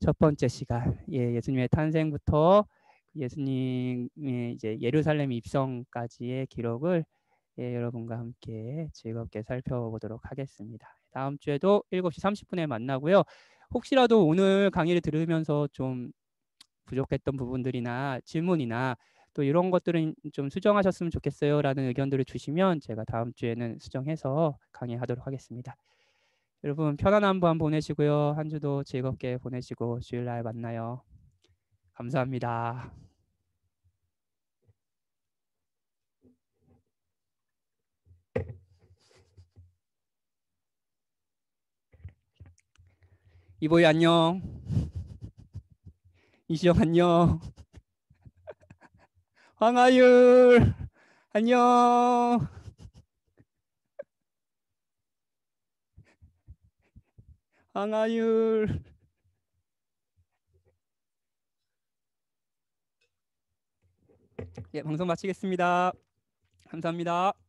첫 번째 시간, 예수님의 탄생부터 예수님의 이제 예루살렘 입성까지의 기록을 여러분과 함께 즐겁게 살펴보도록 하겠습니다. 다음 주에도 7시 30분에 만나고요. 혹시라도 오늘 강의를 들으면서 좀 부족했던 부분들이나 질문이나 또 이런 것들은 좀 수정하셨으면 좋겠어요 라는 의견들을 주시면 제가 다음 주에는 수정해서 강의하도록 하겠습니다. 여러분 편안한 밤 보내시고요. 한 주도 즐겁게 보내시고 주일날 만나요. 감사합니다. 이보이 안녕. 이시영 안녕. 황하율 안녕. 황하율. 예, 방송 마치겠습니다. 감사합니다.